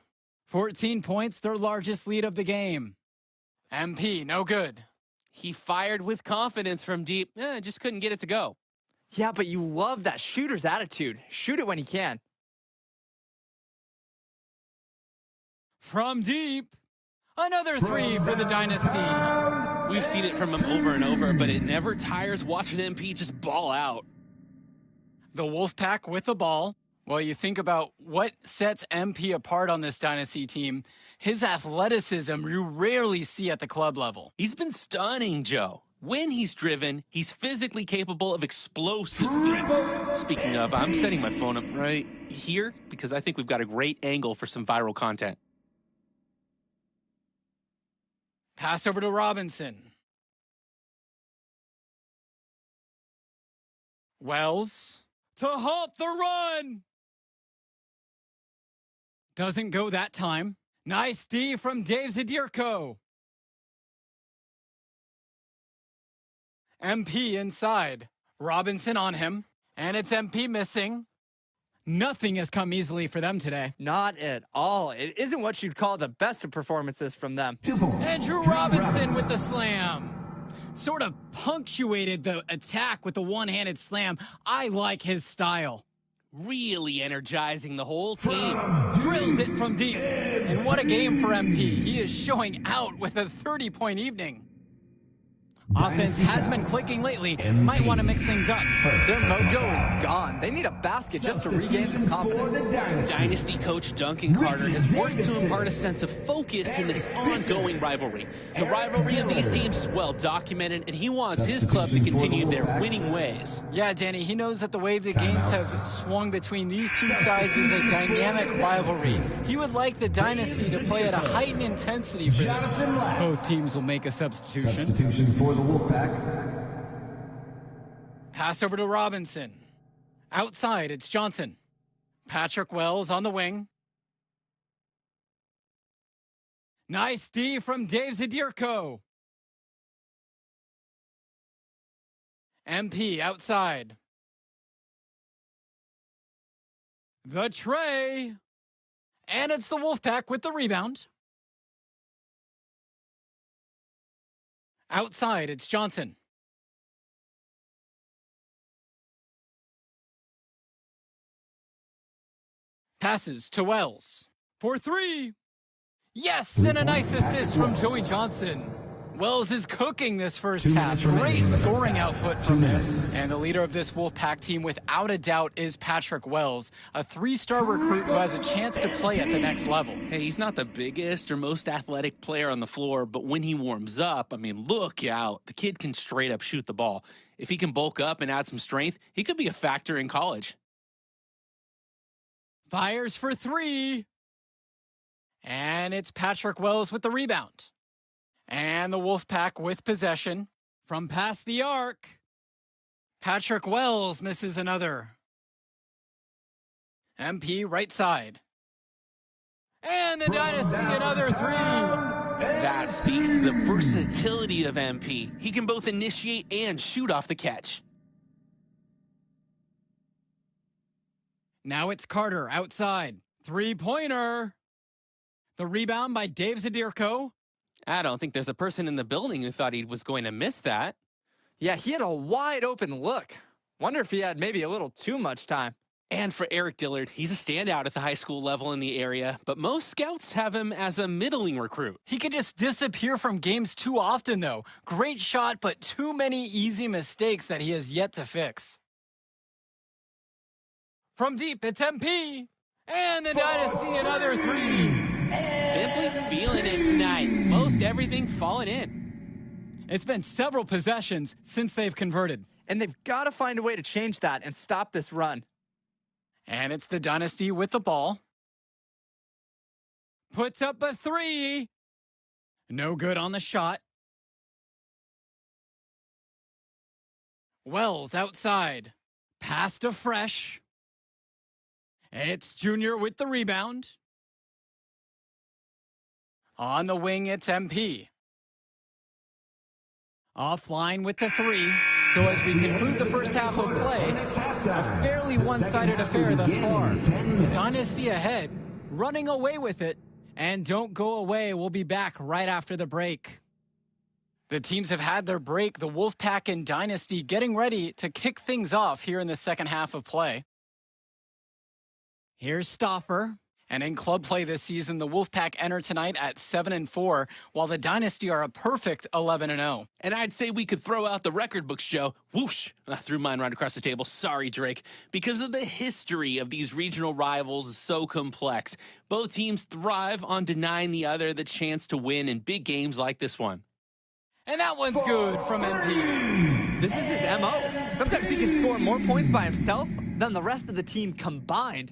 14 points, their largest lead of the game. MP, no good. He fired with confidence from deep, just couldn't get it to go. Yeah, but you love that shooter's attitude. Shoot it when he can. From deep, another three for the Dynasty. We've seen it from him over and over, but it never tires watching MP just ball out. The Wolfpack with the ball. Well, you think about what sets MP apart on this Dynasty team. His athleticism you rarely see at the club level. He's been stunning, Joe. When he's driven, he's physically capable of explosive feats. Speaking of, I'm setting my phone up right here because I think we've got a great angle for some viral content. Pass over to Robinson. Wells to halt the run. Doesn't go that time. Nice D from Dave Zadirko. MP inside. Robinson on him. And it's MP missing. Nothing has come easily for them today. Not at all. It isn't what you'd call the best of performances from them. Andrew Robinson with the slam. Sort of punctuated the attack with the one-handed slam. I like his style. Really energizing the whole team. Drills it from deep. And what a game for MP. He is showing out with a 30-point evening. Offense has been clicking lately. Might want to mix things up. Their mojo is gone. They need a basket just to regain some confidence. Dynasty coach Duncan Carter has worked to impart a sense of focus in this ongoing rivalry. The rivalry of these teams is well documented, and he wants his club to continue their winning ways. Yeah, Danny, he knows that the way the games have swung between these two sides is a dynamic rivalry. He would like the Dynasty to play at a heightened intensity for this. Both teams will make a substitution. Substitution for the Wolfpack. Pass over to Robinson. Outside, it's Johnson. Patrick Wells on the wing. Nice D from Dave Zadirko. MP outside. The tray. And it's the Wolfpack with the rebound. Outside, it's Johnson. Passes to Wells. For three. Yes, and a nice assist from Joey Johnson. Wells is cooking this first half. Great scoring output from him. And the leader of this Wolfpack team, without a doubt, is Patrick Wells, a three-star recruit who has a chance to play at the next level. Hey, he's not the biggest or most athletic player on the floor, but when he warms up, I mean, look out. The kid can straight up shoot the ball. If he can bulk up and add some strength, he could be a factor in college. Fires for three. And it's Patrick Wells with the rebound. And the Wolfpack with possession from past the arc. Patrick Wells misses another. MP right side. And the Dynasty another three. That speaks to the versatility of MP. He can both initiate and shoot off the catch. Now it's Carter outside. Three-pointer. The rebound by Dave Zadirko. I don't think there's a person in the building who thought he was going to miss that. Yeah, he had a wide open look. Wonder if he had maybe a little too much time. And for Eric Dillard, he's a standout at the high school level in the area, but most scouts have him as a middling recruit. He can just disappear from games too often, though. Great shot, but too many easy mistakes that he has yet to fix. From deep, it's MP. And the Dynasty another three. Simply feeling it tonight. Most everything falling in. It's been several possessions since they've converted. And they've got to find a way to change that and stop this run. And it's the Dynasty with the ball. Puts up a three. No good on the shot. Wells outside. Pass to Fresh. It's Junior with the rebound. On the wing, it's MP. Offline with the three. So as we conclude the first half of play, a fairly one-sided affair thus far. Dynasty ahead, running away with it, and don't go away. We'll be back right after the break. The teams have had their break, the Wolfpack and Dynasty getting ready to kick things off here in the second half of play. Here's Stauffer. And in club play this season, the Wolfpack enter tonight at 7-4, while the Dynasty are a perfect 11-0. And I'd say we could throw out the record books, Joe. Whoosh! I threw mine right across the table. Sorry, Drake. Because of the history of these regional rivals is so complex. Both teams thrive on denying the other the chance to win in big games like this one. And that one's good from MP. This is his MO. Sometimes he can score more points by himself than the rest of the team combined.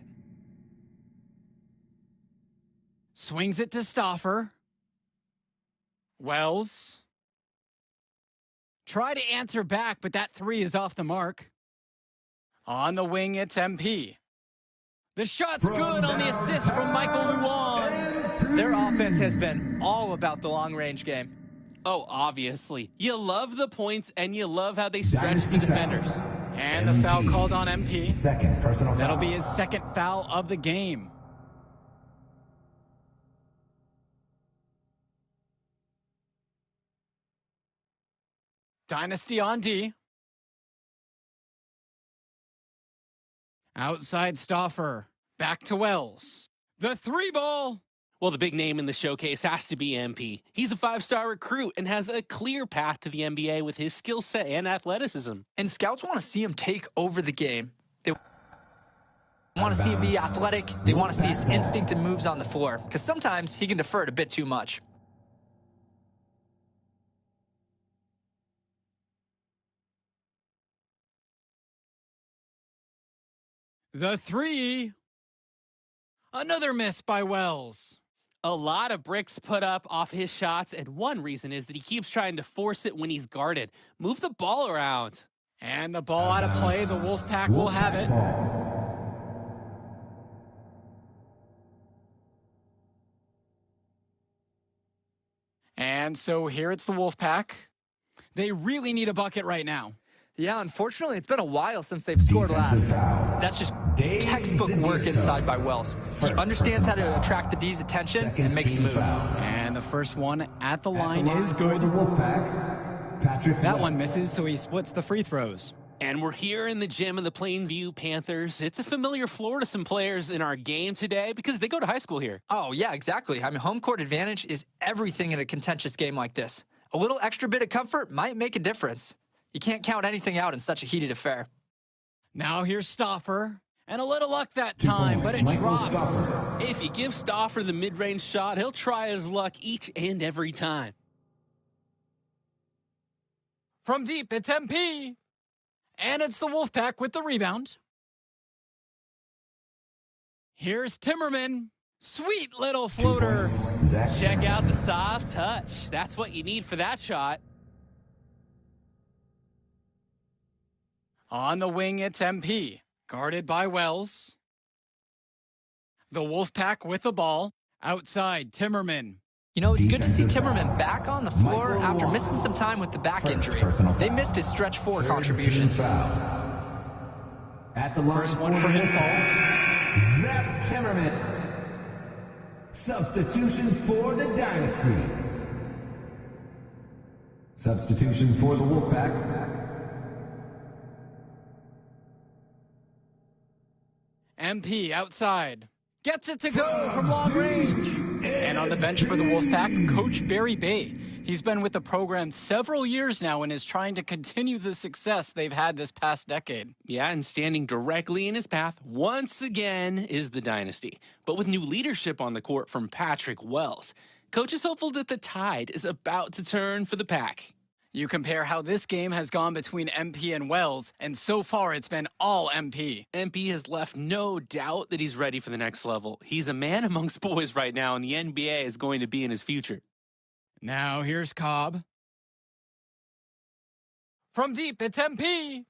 Swings it to Stauffer. Wells. Try to answer back, but that three is off the mark. On the wing, it's MP. The shot's good on the assist from Michael Luan. Their offense has been all about the long-range game. Oh, obviously. You love the points, and you love how they stretch the defenders. And the foul called on MP. Second personal foul. That'll be his second foul of the game. Dynasty on D. Outside Stauffer. Back to Wells. The three ball. Well, the big name in the showcase has to be MP. He's a five-star recruit and has a clear path to the NBA with his skill set and athleticism. And scouts want to see him take over the game. They want to see him be athletic. They want to see his instinct and moves on the floor, because sometimes he can defer it a bit too much. The three. Another miss by Wells. A lot of bricks put up off his shots, and one reason is that he keeps trying to force it when he's guarded. Move the ball around. And the ball out of play. The Wolfpack will have it. And so here it's the Wolfpack. They really need a bucket right now. Yeah, unfortunately, it's been a while since they've scored last. That's just textbook work inside by Wells. He understands how to attract the D's attention and makes the move. And the first one at the line is good. That one misses, so he splits the free throws. And we're here in the gym of the Plainview Panthers. It's a familiar floor to some players in our game today because they go to high school here. Oh, yeah, exactly. I mean, home court advantage is everything in a contentious game like this. A little extra bit of comfort might make a difference. You can't count anything out in such a heated affair. Now here's Stauffer. And a little luck that time, but it drops. If you give Stauffer the mid-range shot, he'll try his luck each and every time. From deep, it's MP. And it's the Wolfpack with the rebound. Here's Timmerman. Sweet little floater. Check out the soft touch. That's what you need for that shot. On the wing, it's MP, guarded by Wells. The Wolfpack with the ball. Outside, Timmerman. You know, it's good to see Timmerman back on the floor after missing some time with the back injury. They missed his stretch 4 contributions. At the line First one for him. Zach Timmerman. Substitution for the Dynasty. Substitution for the Wolfpack. MP outside. Gets it to go from long range. And on the bench for the Wolfpack, Coach Barry Bay. He's been with the program several years now and is trying to continue the success they've had this past decade. Yeah, and standing directly in his path once again is the Dynasty. But with new leadership on the court from Patrick Wells, Coach is hopeful that the tide is about to turn for the Pack. You compare how this game has gone between MP and Wells, and so far it's been all MP. MP has left no doubt that he's ready for the next level. He's a man amongst boys right now, and the NBA is going to be in his future. Now here's Cobb. From deep, it's MP.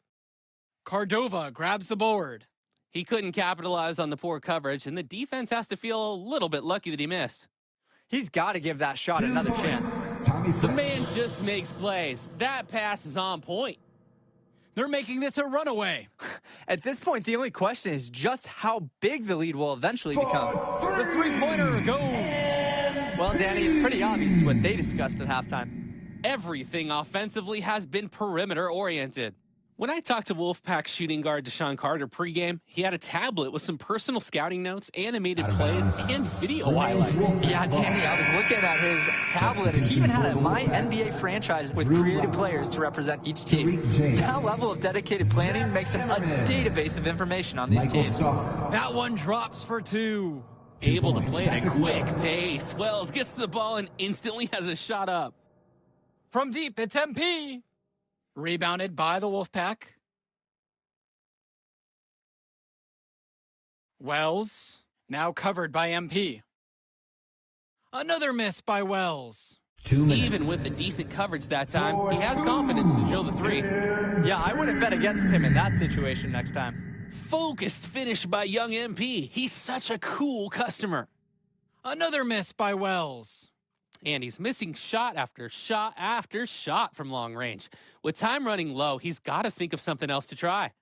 Cordova grabs the board. He couldn't capitalize on the poor coverage, and the defense has to feel a little bit lucky that he missed. He's got to give that shot another chance. The man just makes plays. That pass is on point. They're making this a runaway. At this point, the only question is just how big the lead will eventually become. The three-pointer goes. Well, Danny, it's pretty obvious what they discussed at halftime. Everything offensively has been perimeter-oriented. When I talked to Wolfpack shooting guard Deshaun Carter pregame, he had a tablet with some personal scouting notes, animated plays, and video highlights. Yeah, Danny, I was looking at his tablet, and he even had a My NBA franchise with creative players to represent each team. That level of dedicated planning makes him a database of information on these teams. That one drops for 2. Able to play at a quick pace. Wells gets the ball and instantly has a shot up. From deep, it's MP. Rebounded by the Wolfpack. Wells, now covered by MP. Another miss by Wells. 2 minutes. Even with the decent coverage that time, he has confidence to drill the 3. Yeah, I wouldn't bet against him in that situation next time. Focused finish by young MP. He's such a cool customer. Another miss by Wells. And he's missing shot after shot after shot from long range. With time running low, he's got to think of something else to try.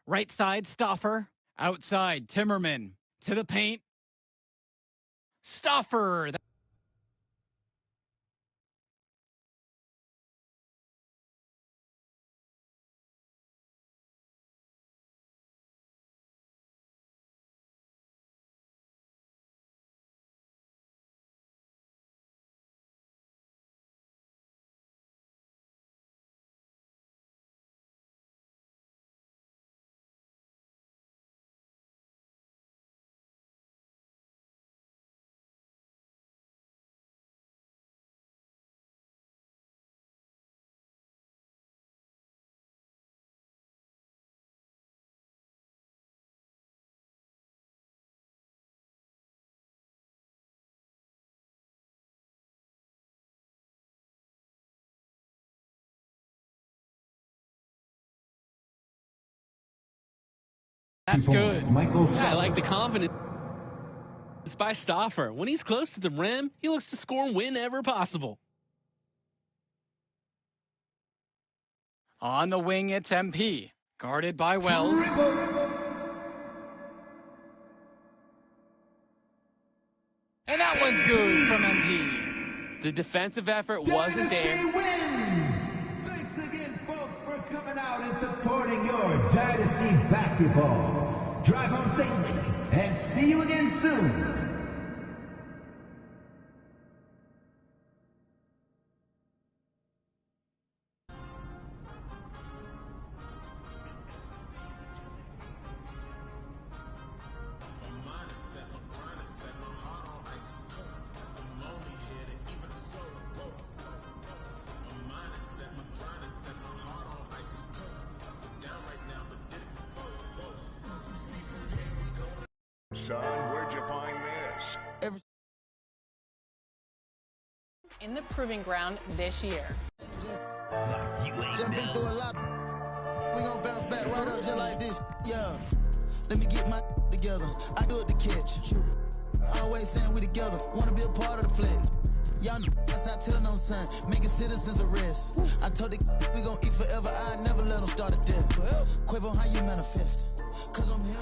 Right side, Stauffer. Outside, Timmerman. To the paint. Stauffer. That's good. Yeah, I like the confidence. It's by Stauffer. When he's close to the rim, he looks to score whenever possible. On the wing, it's MP. Guarded by Wells. And that one's good from MP. The defensive effort wasn't there. Wins! Thanks again, folks, for coming out and supporting your Dynasty basketball. Drive home safely and see you again soon. See from here. Son, where'd you find this? In the proving ground this year. Jumping through a lot. We gon' bounce back right up just like this. Yeah. Let me get my together. I do it to catch. Always saying we together. Wanna be a part of the flag. Y'all that's out telling them son. Making citizens arrest. I told the we gon' eat forever. I never let them start a death. Quavo, how you manifest? Cause I'm here.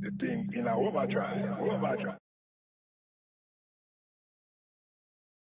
The thing in our overdrive.